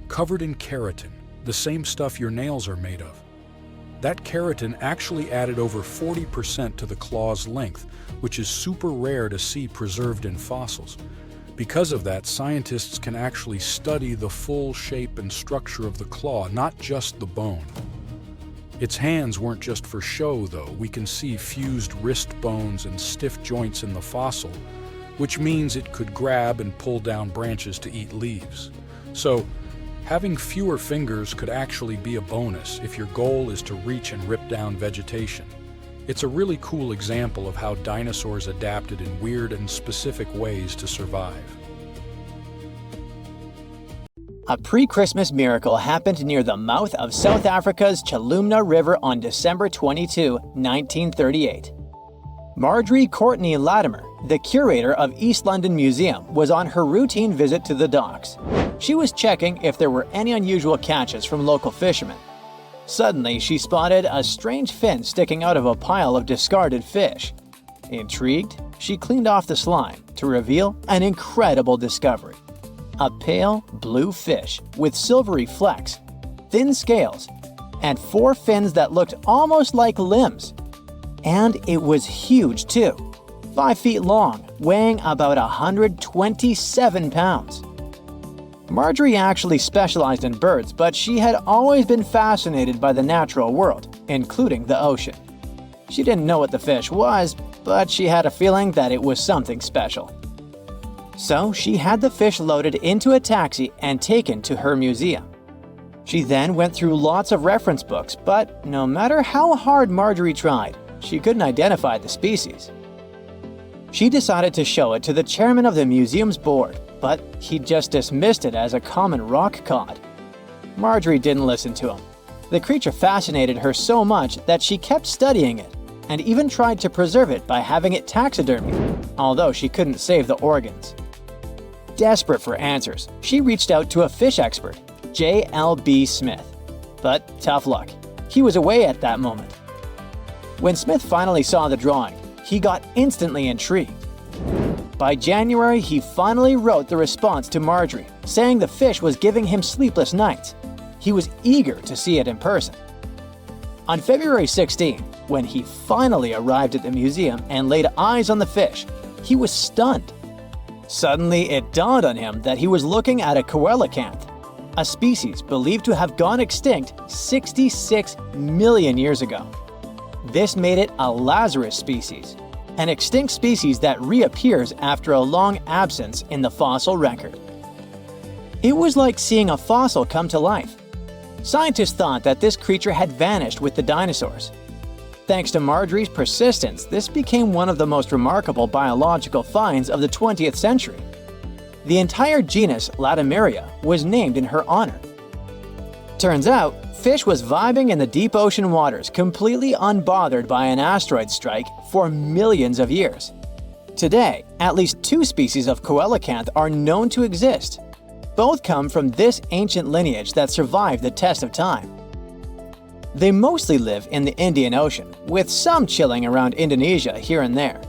C: covered in keratin, the same stuff your nails are made of. That keratin actually added over 40% to the claw's length, which is super rare to see preserved in fossils. Because of that, scientists can actually study the full shape and structure of the claw, not just the bone. Its hands weren't just for show, though. We can see fused wrist bones and stiff joints in the fossil, which means it could grab and pull down branches to eat leaves. So, having fewer fingers could actually be a bonus if your goal is to reach and rip down vegetation. It's a really cool example of how dinosaurs adapted in weird and specific ways to survive.
A: A pre-Christmas miracle happened near the mouth of South Africa's Chilumna River on December 22, 1938. Marjorie Courtney Latimer, the curator of East London Museum, was on her routine visit to the docks. She was checking if there were any unusual catches from local fishermen. Suddenly, she spotted a strange fin sticking out of a pile of discarded fish. Intrigued, she cleaned off the slime to reveal an incredible discovery. A pale blue fish with silvery flecks, thin scales, and 4 fins that looked almost like limbs. And it was huge too, 5 feet long, weighing about 127 pounds. Marjorie actually specialized in birds, but she had always been fascinated by the natural world, including the ocean. She didn't know what the fish was, but she had a feeling that it was something special. So she had the fish loaded into a taxi and taken to her museum. She then went through lots of reference books, but no matter how hard Marjorie tried, she couldn't identify the species. She decided to show it to the chairman of the museum's board, but he just dismissed it as a common rock cod. Marjorie didn't listen to him. The creature fascinated her so much that she kept studying it, and even tried to preserve it by having it taxidermied, although she couldn't save the organs. Desperate for answers, she reached out to a fish expert, J.L.B. Smith. But tough luck, he was away at that moment. When Smith finally saw the drawing, he got instantly intrigued. By January, he finally wrote the response to Marjorie, saying the fish was giving him sleepless nights. He was eager to see it in person. On February 16, when he finally arrived at the museum and laid eyes on the fish, he was stunned. Suddenly, it dawned on him that he was looking at a coelacanth, a species believed to have gone extinct 66 million years ago. This made it a Lazarus species, an extinct species that reappears after a long absence in the fossil record. It was like seeing a fossil come to life. Scientists thought that this creature had vanished with the dinosaurs. Thanks to Marjorie's persistence, this became one of the most remarkable biological finds of the 20th century. The entire genus Latimeria was named in her honor. Turns out, fish was vibing in the deep ocean waters, completely unbothered by an asteroid strike for millions of years. Today, at least 2 species of coelacanth are known to exist. Both come from this ancient lineage that survived the test of time. They mostly live in the Indian Ocean, with some chilling around Indonesia here and there.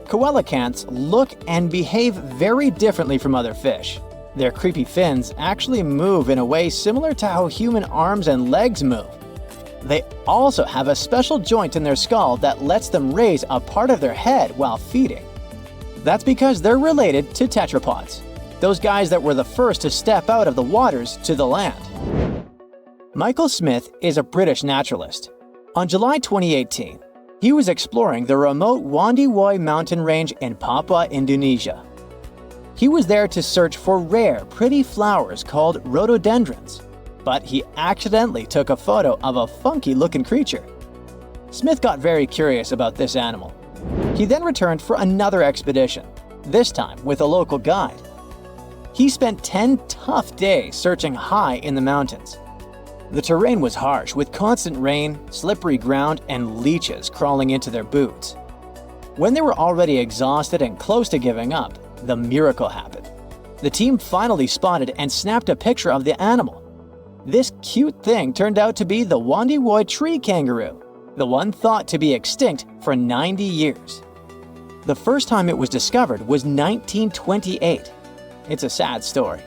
A: Coelacanths look and behave very differently from other fish. Their creepy fins actually move in a way similar to how human arms and legs move. They also have a special joint in their skull that lets them raise a part of their head while feeding. That's because they're related to tetrapods, those guys that were the first to step out of the waters to the land. Michael Smith is a British naturalist. On July 2018, he was exploring the remote Wandiwoi mountain range in Papua, Indonesia. He was there to search for rare, pretty flowers called rhododendrons, but he accidentally took a photo of a funky-looking creature. Smith got very curious about this animal. He then returned for another expedition, this time with a local guide. He spent 10 tough days searching high in the mountains. The terrain was harsh, with constant rain, slippery ground, and leeches crawling into their boots. When they were already exhausted and close to giving up, the miracle happened. The team finally spotted and snapped a picture of the animal. This cute thing turned out to be the Wandiwoi tree kangaroo, the one thought to be extinct for 90 years. The first time it was discovered was 1928. It's a sad story.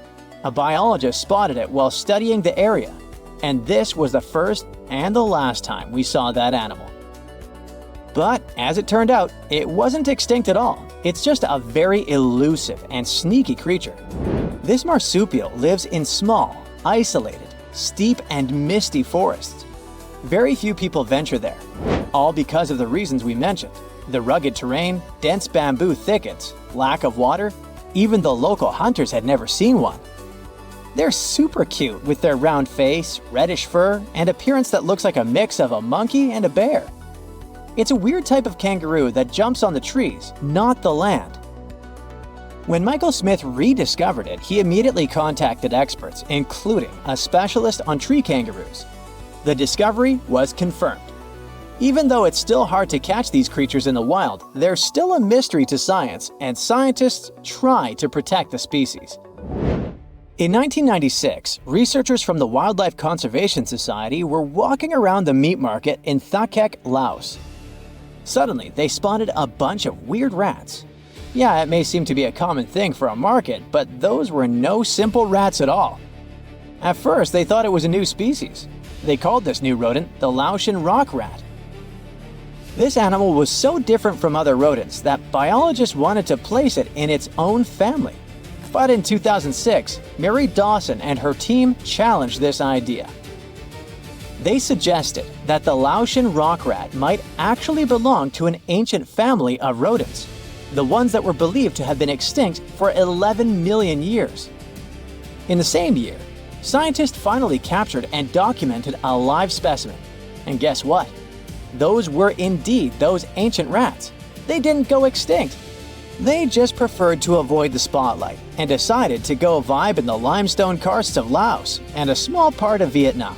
A: A biologist spotted it while studying the area, and this was the first and the last time we saw that animal. But as it turned out, it wasn't extinct at all. It's just a very elusive and sneaky creature. This marsupial lives in small, isolated, steep and misty forests. Very few people venture there, all because of the reasons we mentioned: the rugged terrain, dense bamboo thickets, lack of water. Even the local hunters had never seen one. They're super cute with their round face, reddish fur, and appearance that looks like a mix of a monkey and a bear. It's a weird type of kangaroo that jumps on the trees, not the land. When Michael Smith rediscovered it, he immediately contacted experts, including a specialist on tree kangaroos. The discovery was confirmed. Even though it's still hard to catch these creatures in the wild, they're still a mystery to science, and scientists try to protect the species. In 1996, researchers from the Wildlife Conservation Society were walking around the meat market in Thakek, Laos. Suddenly, they spotted a bunch of weird rats. Yeah, it may seem to be a common thing for a market, but those were no simple rats at all. At first, they thought it was a new species. They called this new rodent the Laotian rock rat. This animal was so different from other rodents that biologists wanted to place it in its own family. But in 2006, Mary Dawson and her team challenged this idea. They suggested that the Laotian rock rat might actually belong to an ancient family of rodents, the ones that were believed to have been extinct for 11 million years. In the same year, scientists finally captured and documented a live specimen. And guess what? Those were indeed those ancient rats. They didn't go extinct. They just preferred to avoid the spotlight and decided to go vibe in the limestone karsts of Laos and a small part of Vietnam.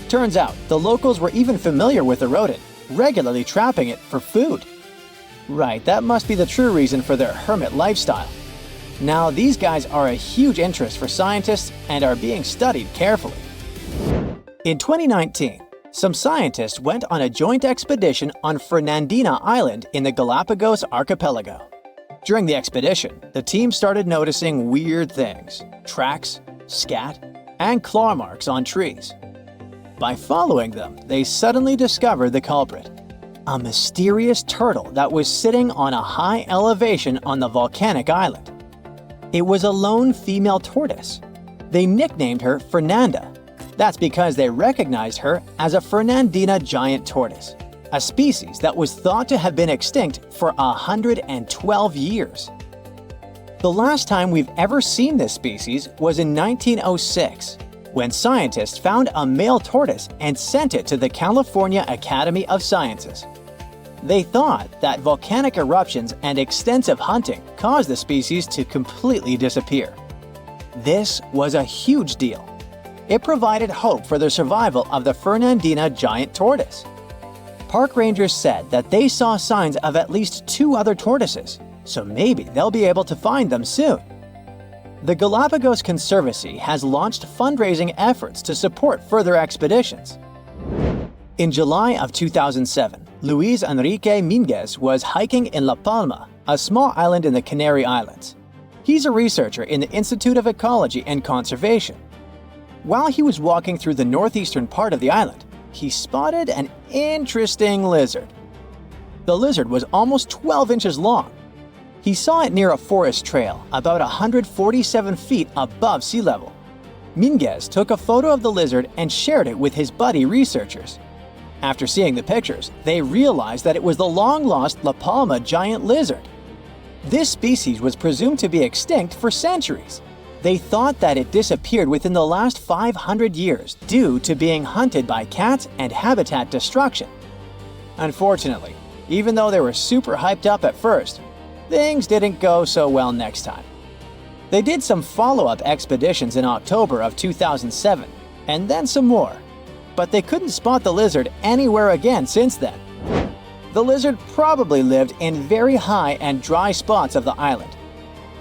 A: Turns out, the locals were even familiar with the rodent, regularly trapping it for food. Right, that must be the true reason for their hermit lifestyle. Now, these guys are a huge interest for scientists and are being studied carefully. In 2019, some scientists went on a joint expedition on Fernandina Island in the Galapagos archipelago. During the expedition, the team started noticing weird things: tracks, scat, and claw marks on trees. By following them, they suddenly discovered the culprit. A mysterious turtle that was sitting on a high elevation on the volcanic island. It was a lone female tortoise. They nicknamed her Fernanda. That's because they recognized her as a Fernandina giant tortoise, a species that was thought to have been extinct for 112 years. The last time we've ever seen this species was in 1906, when scientists found a male tortoise and sent it to the California Academy of Sciences. They thought that volcanic eruptions and extensive hunting caused the species to completely disappear. This was a huge deal. It provided hope for the survival of the Fernandina giant tortoise. Park rangers said that they saw signs of at least 2 other tortoises, so maybe they'll be able to find them soon. The Galapagos Conservancy has launched fundraising efforts to support further expeditions. In July of 2007, Luis Enrique Minguez was hiking in La Palma, a small island in the Canary Islands. He's a researcher in the Institute of Ecology and Conservation. While he was walking through the northeastern part of the island, he spotted an interesting lizard. The lizard was almost 12 inches long. He saw it near a forest trail, about 147 feet above sea level. Minguez took a photo of the lizard and shared it with his buddy researchers. After seeing the pictures, they realized that it was the long-lost La Palma giant lizard. This species was presumed to be extinct for centuries. They thought that it disappeared within the last 500 years due to being hunted by cats and habitat destruction. Unfortunately, even though they were super hyped up at first, things didn't go so well next time. They did some follow-up expeditions in October of 2007, and then some more, but they couldn't spot the lizard anywhere again since then. The lizard probably lived in very high and dry spots of the island.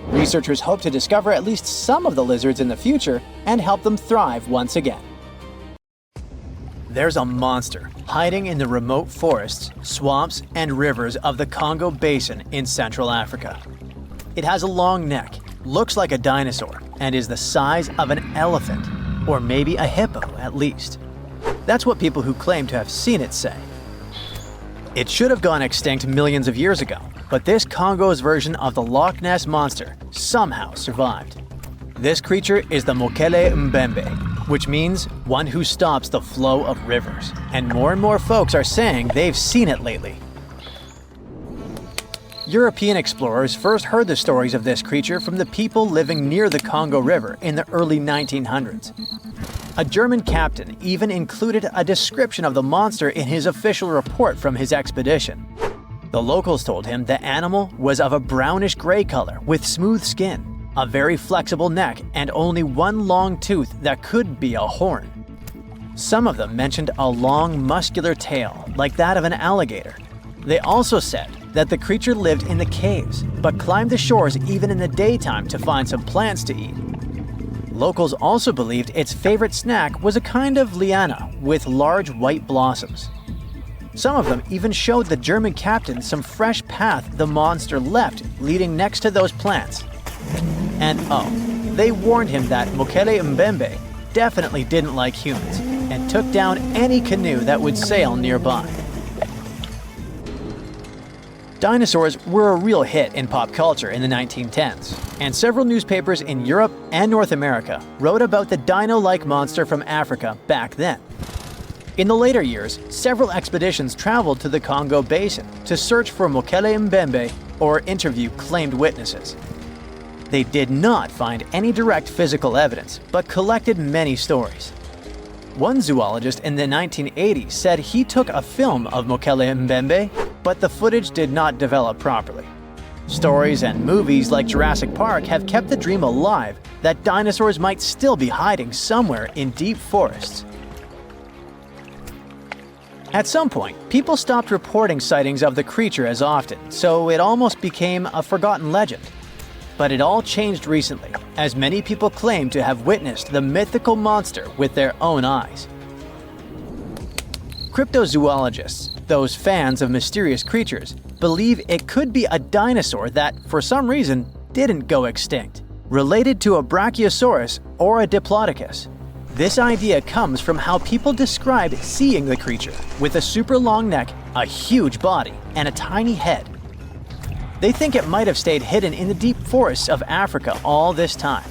A: Researchers hope to discover at least some of the lizards in the future and help them thrive once again. There's a monster hiding in the remote forests, swamps, and rivers of the Congo Basin in Central Africa. It has a long neck, looks like a dinosaur, and is the size of an elephant, or maybe a hippo at least. That's what people who claim to have seen it say. It should have gone extinct millions of years ago, but this Congo's version of the Loch Ness Monster somehow survived. This creature is the Mokele Mbembe, which means one who stops the flow of rivers, and more folks are saying they've seen it lately. European explorers first heard the stories of this creature from the people living near the Congo River in the early 1900s. A German captain even included a description of the monster in his official report from his expedition. The locals told him the animal was of a brownish-gray color with smooth skin, a very flexible neck, and only one long tooth that could be a horn. Some of them mentioned a long, muscular tail, like that of an alligator. They also said that the creature lived in the caves, but climbed the shores even in the daytime to find some plants to eat. Locals also believed its favorite snack was a kind of liana with large white blossoms. Some of them even showed the German captain some fresh path the monster left leading next to those plants. And they warned him that Mokele Mbembe definitely didn't like humans and took down any canoe that would sail nearby. Dinosaurs were a real hit in pop culture in the 1910s, and several newspapers in Europe and North America wrote about the dino-like monster from Africa back then. In the later years, several expeditions traveled to the Congo Basin to search for Mokele Mbembe or interview claimed witnesses. They did not find any direct physical evidence, but collected many stories. One zoologist in the 1980s said he took a film of Mokele Mbembe, but the footage did not develop properly. Stories and movies like Jurassic Park have kept the dream alive that dinosaurs might still be hiding somewhere in deep forests. At some point, people stopped reporting sightings of the creature as often, so it almost became a forgotten legend. But it all changed recently, as many people claim to have witnessed the mythical monster with their own eyes. Cryptozoologists, those fans of mysterious creatures, believe it could be a dinosaur that, for some reason, didn't go extinct, related to a Brachiosaurus or a Diplodocus. This idea comes from how people describe seeing the creature with a super long neck, a huge body, and a tiny head. They think it might have stayed hidden in the deep forests of Africa all this time.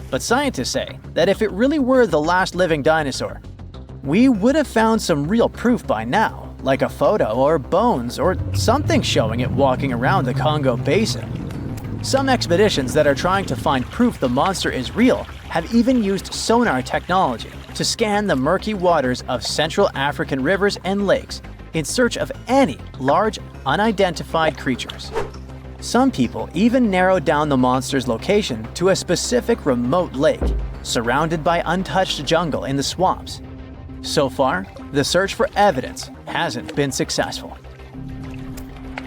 A: But scientists say that if it really were the last living dinosaur, we would have found some real proof by now, like a photo or bones or something showing it walking around the Congo Basin. Some expeditions that are trying to find proof the monster is real have even used sonar technology to scan the murky waters of Central African rivers and lakes in search of any large, unidentified creatures. Some people even narrowed down the monster's location to a specific remote lake, surrounded by untouched jungle in the swamps. So far, the search for evidence hasn't been successful.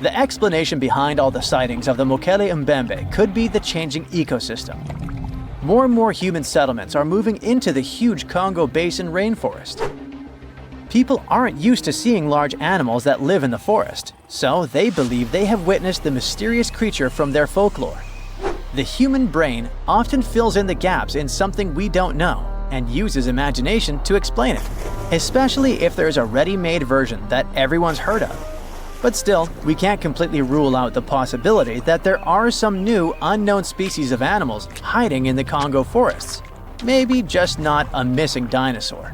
A: The explanation behind all the sightings of the Mokele Mbembe could be the changing ecosystem. More and more human settlements are moving into the huge Congo Basin rainforest. People aren't used to seeing large animals that live in the forest, so they believe they have witnessed the mysterious creature from their folklore. The human brain often fills in the gaps in something we don't know and uses imagination to explain it, especially if there's a ready-made version that everyone's heard of. But still, we can't completely rule out the possibility that there are some new, unknown species of animals hiding in the Congo forests. Maybe just not a missing dinosaur.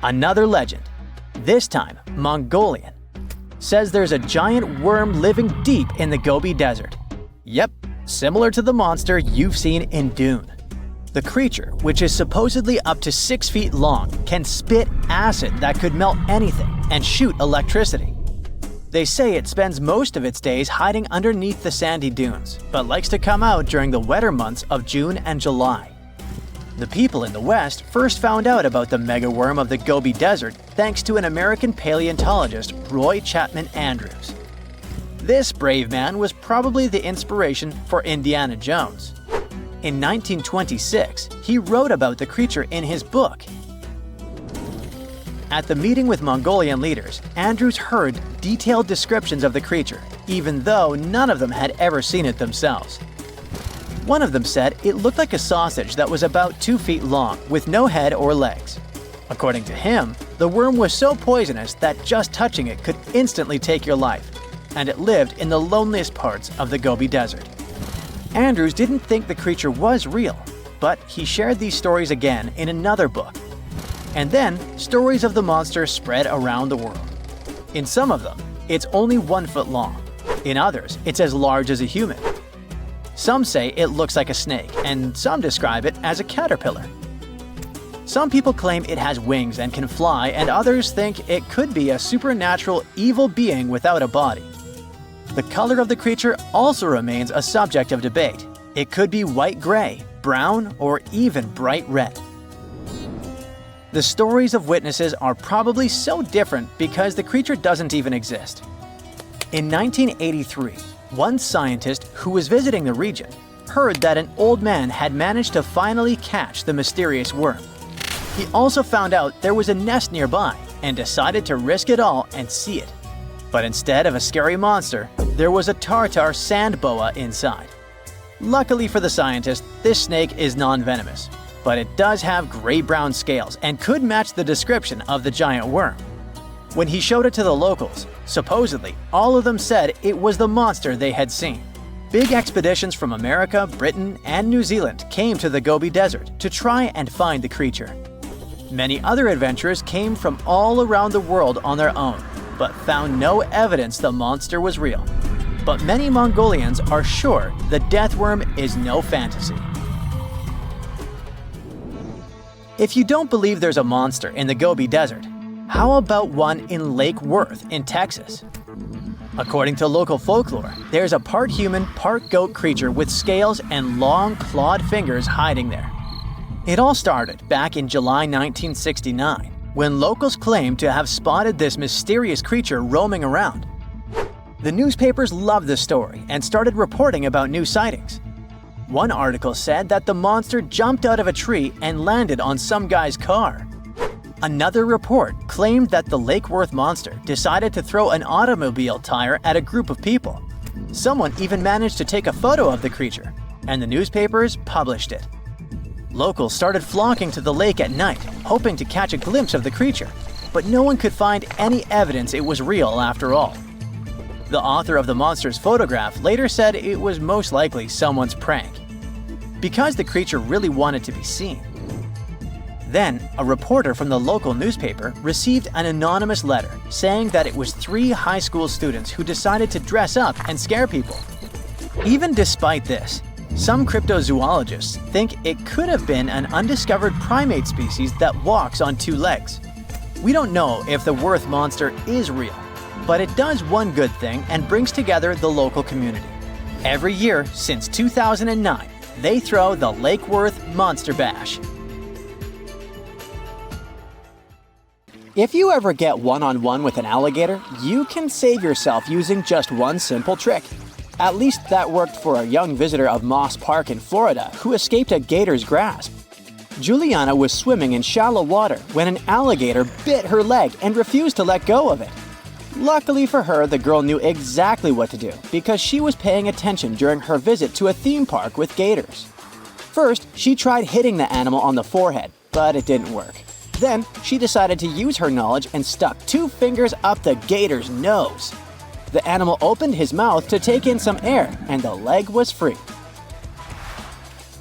A: Another legend, this time Mongolian, says there's a giant worm living deep in the Gobi Desert. Yep, similar to the monster you've seen in Dune. The creature, which is supposedly up to 6 feet long, can spit acid that could melt anything and shoot electricity. They say it spends most of its days hiding underneath the sandy dunes, but likes to come out during the wetter months of June and July. The people in the West first found out about the megaworm of the Gobi Desert thanks to an American paleontologist, Roy Chapman Andrews. This brave man was probably the inspiration for Indiana Jones. In 1926, he wrote about the creature in his book. At the meeting with Mongolian leaders, Andrews heard detailed descriptions of the creature, even though none of them had ever seen it themselves. One of them said it looked like a sausage that was about 2 feet long, with no head or legs. According to him, the worm was so poisonous that just touching it could instantly take your life, and it lived in the loneliest parts of the Gobi Desert. Andrews didn't think the creature was real, but he shared these stories again in another book. And then, stories of the monster spread around the world. In some of them, it's only 1 foot long. In others, it's as large as a human. Some say it looks like a snake, and some describe it as a caterpillar. Some people claim it has wings and can fly, and others think it could be a supernatural evil being without a body. The color of the creature also remains a subject of debate. It could be white-gray, brown, or even bright red. The stories of witnesses are probably so different because the creature doesn't even exist. In 1983, one scientist who was visiting the region heard that an old man had managed to finally catch the mysterious worm. He also found out there was a nest nearby and decided to risk it all and see it. But instead of a scary monster, there was a tartar sand boa inside. Luckily for the scientist, this snake is non-venomous, but it does have gray-brown scales and could match the description of the giant worm. When he showed it to the locals, supposedly all of them said it was the monster they had seen. Big expeditions from America, Britain, and New Zealand came to the Gobi Desert to try and find the creature. Many other adventurers came from all around the world on their own, but found no evidence the monster was real. But many Mongolians are sure the death worm is no fantasy. If you don't believe there's a monster in the Gobi Desert, how about one in Lake Worth in Texas? According to local folklore, there's a part human, part goat creature with scales and long clawed fingers hiding there. It all started back in July 1969, when locals claimed to have spotted this mysterious creature roaming around. The newspapers loved the story and started reporting about new sightings. One article said that the monster jumped out of a tree and landed on some guy's car. Another report claimed that the Lake Worth monster decided to throw an automobile tire at a group of people. Someone even managed to take a photo of the creature, and the newspapers published it. Locals started flocking to the lake at night, hoping to catch a glimpse of the creature, but no one could find any evidence it was real after all. The author of the monster's photograph later said it was most likely someone's prank, because the creature really wanted to be seen. Then, a reporter from the local newspaper received an anonymous letter saying that it was 3 high school students who decided to dress up and scare people. Even despite this, some cryptozoologists think it could have been an undiscovered primate species that walks on 2 legs. We don't know if the Worth monster is real, but it does one good thing and brings together the local community. Every year since 2009, they throw the Lake Worth Monster Bash. If you ever get one-on-one with an alligator, you can save yourself using just one simple trick. At least that worked for a young visitor of Moss Park in Florida who escaped a gator's grasp. Juliana was swimming in shallow water when an alligator bit her leg and refused to let go of it. Luckily for her, the girl knew exactly what to do because she was paying attention during her visit to a theme park with gators. First, she tried hitting the animal on the forehead, but it didn't work. Then, she decided to use her knowledge and stuck 2 fingers up the gator's nose. The animal opened his mouth to take in some air, and the leg was free.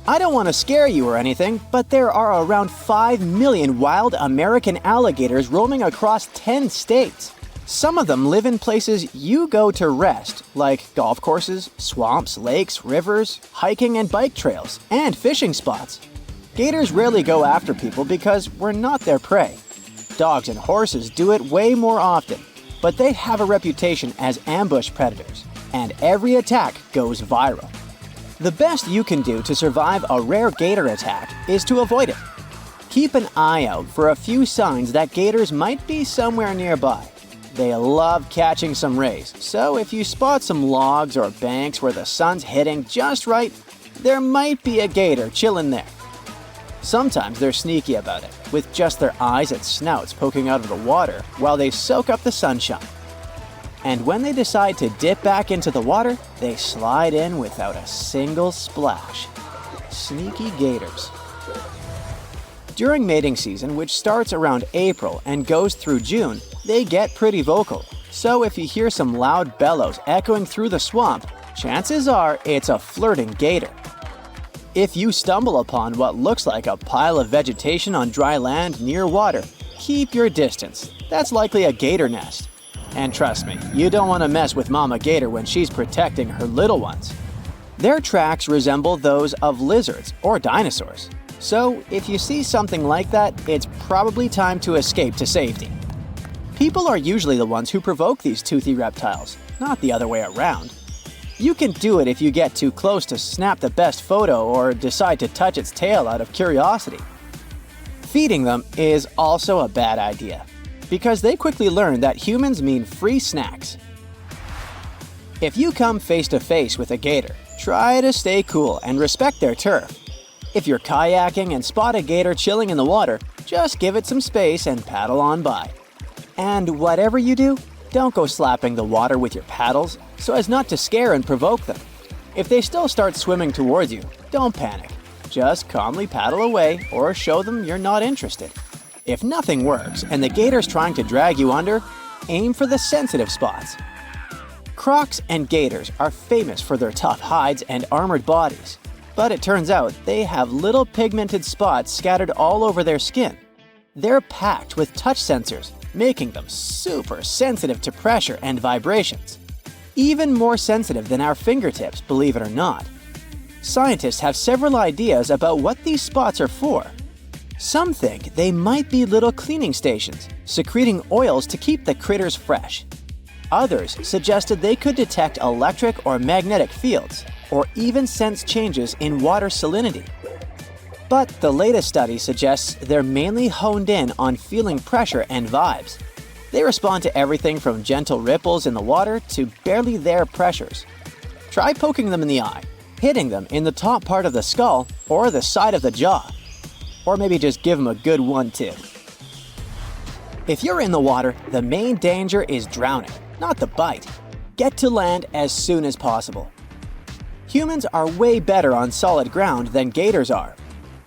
A: I don't want to scare you or anything, but there are around 5 million wild American alligators roaming across 10 states. Some of them live in places you go to rest, like golf courses, swamps, lakes, rivers, hiking and bike trails, and fishing spots. Gators rarely go after people because we're not their prey. Dogs and horses do it way more often, but they have a reputation as ambush predators, and every attack goes viral. The best you can do to survive a rare gator attack is to avoid it. Keep an eye out for a few signs that gators might be somewhere nearby. They love catching some rays, so if you spot some logs or banks where the sun's hitting just right, there might be a gator chilling there. Sometimes they're sneaky about it, with just their eyes and snouts poking out of the water while they soak up the sunshine. And when they decide to dip back into the water, they slide in without a single splash. Sneaky gators. During mating season, which starts around April and goes through June, they get pretty vocal. So if you hear some loud bellows echoing through the swamp, chances are it's a flirting gator. If you stumble upon what looks like a pile of vegetation on dry land near water, keep your distance. That's likely a gator nest. And trust me, you don't want to mess with Mama Gator when she's protecting her little ones. Their tracks resemble those of lizards or dinosaurs. So if you see something like that, it's probably time to escape to safety. People are usually the ones who provoke these toothy reptiles, not the other way around. You can do it if you get too close to snap the best photo or decide to touch its tail out of curiosity. Feeding them is also a bad idea, because they quickly learn that humans mean free snacks. If you come face to face with a gator, try to stay cool and respect their turf. If you're kayaking and spot a gator chilling in the water, just give it some space and paddle on by. And whatever you do, don't go slapping the water with your paddles so as not to scare and provoke them. If they still start swimming towards you, don't panic. Just calmly paddle away or show them you're not interested. If nothing works and the gator's trying to drag you under, aim for the sensitive spots. Crocs and gators are famous for their tough hides and armored bodies, but it turns out they have little pigmented spots scattered all over their skin. They're packed with touch sensors, making them super sensitive to pressure and vibrations. Even more sensitive than our fingertips, believe it or not. Scientists have several ideas about what these spots are for. Some think they might be little cleaning stations, secreting oils to keep the critters fresh. Others suggested they could detect electric or magnetic fields, or even sense changes in water salinity. But the latest study suggests they're mainly honed in on feeling pressure and vibes. They respond to everything from gentle ripples in the water to barely there pressures. Try poking them in the eye, hitting them in the top part of the skull or the side of the jaw. Or maybe just give them a good 1-2. If you're in the water, the main danger is drowning, not the bite. Get to land as soon as possible. Humans are way better on solid ground than gators are.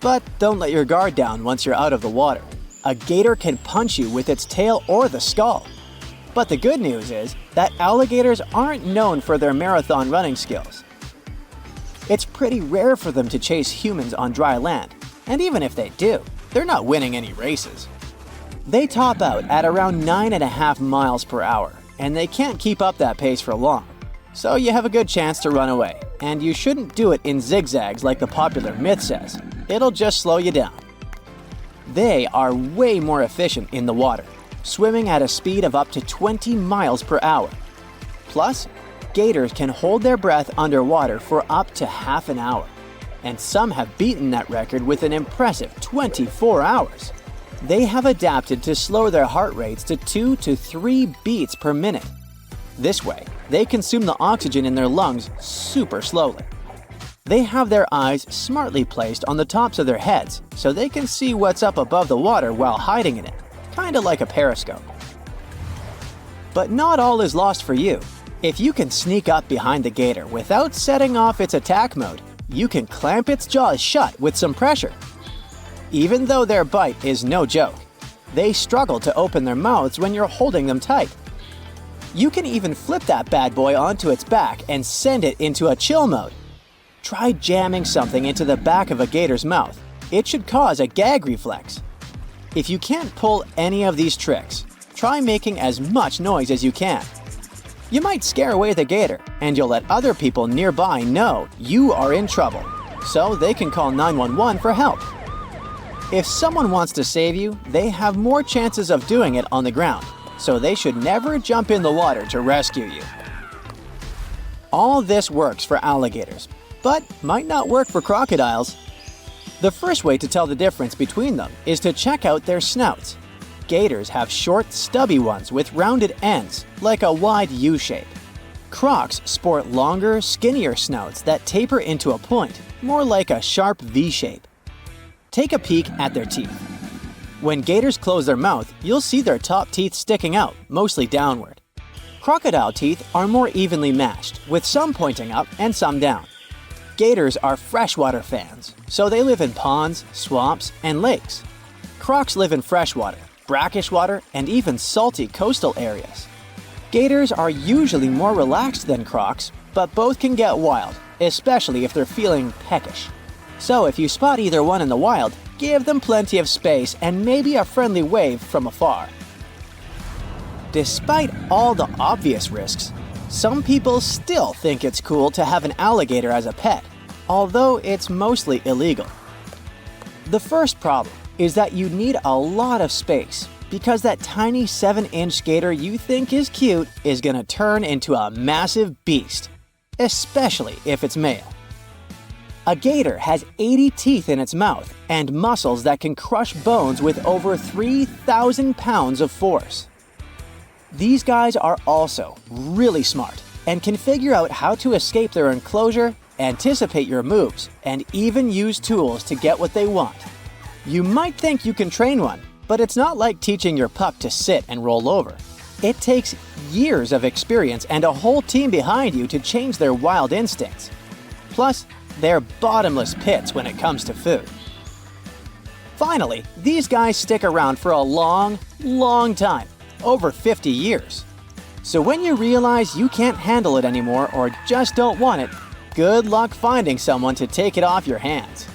A: But don't let your guard down once you're out of the water. A gator can punch you with its tail or the skull. But the good news is that alligators aren't known for their marathon running skills. It's pretty rare for them to chase humans on dry land, and even if they do, they're not winning any races. They top out at around 9.5 miles per hour, and they can't keep up that pace for long. So you have a good chance to run away, and you shouldn't do it in zigzags like the popular myth says. It'll just slow you down. They are way more efficient in the water, swimming at a speed of up to 20 miles per hour. Plus, gators can hold their breath underwater for up to half an hour, and some have beaten that record with an impressive 24 hours. They have adapted to slow their heart rates to 2 to 3 beats per minute. This way, they consume the oxygen in their lungs super slowly. They have their eyes smartly placed on the tops of their heads so they can see what's up above the water while hiding in it, kinda like a periscope. But not all is lost for you. If you can sneak up behind the gator without setting off its attack mode, you can clamp its jaws shut with some pressure. Even though their bite is no joke, they struggle to open their mouths when you're holding them tight. You can even flip that bad boy onto its back and send it into a chill mode. Try jamming something into the back of a gator's mouth. It should cause a gag reflex. If you can't pull any of these tricks, try making as much noise as you can. You might scare away the gator, and you'll let other people nearby know you are in trouble, so they can call 911 for help. If someone wants to save you, they have more chances of doing it on the ground, so they should never jump in the water to rescue you. All this works for alligators, but might not work for crocodiles. The first way to tell the difference between them is to check out their snouts. Gators have short, stubby ones with rounded ends, like a wide U shape. Crocs sport longer, skinnier snouts that taper into a point, more like a sharp V shape. Take a peek at their teeth. When gators close their mouth, you'll see their top teeth sticking out, mostly downward. Crocodile teeth are more evenly matched, with some pointing up and some down. Gators are freshwater fans, so they live in ponds, swamps, and lakes. Crocs live in freshwater, brackish water, and even salty coastal areas. Gators are usually more relaxed than crocs, but both can get wild, especially if they're feeling peckish. So if you spot either one in the wild, give them plenty of space and maybe a friendly wave from afar. Despite all the obvious risks, some people still think it's cool to have an alligator as a pet, although it's mostly illegal. The first problem is that you need a lot of space, because that tiny 7-inch gator you think is cute is gonna turn into a massive beast, especially if it's male. A gator has 80 teeth in its mouth and muscles that can crush bones with over 3,000 pounds of force. These guys are also really smart and can figure out how to escape their enclosure, anticipate your moves, and even use tools to get what they want. You might think you can train one, but it's not like teaching your pup to sit and roll over. It takes years of experience and a whole team behind you to change their wild instincts. Plus, they're bottomless pits when it comes to food. Finally, these guys stick around for a long, long time, over 50 years. So when you realize you can't handle it anymore or just don't want it, good luck finding someone to take it off your hands.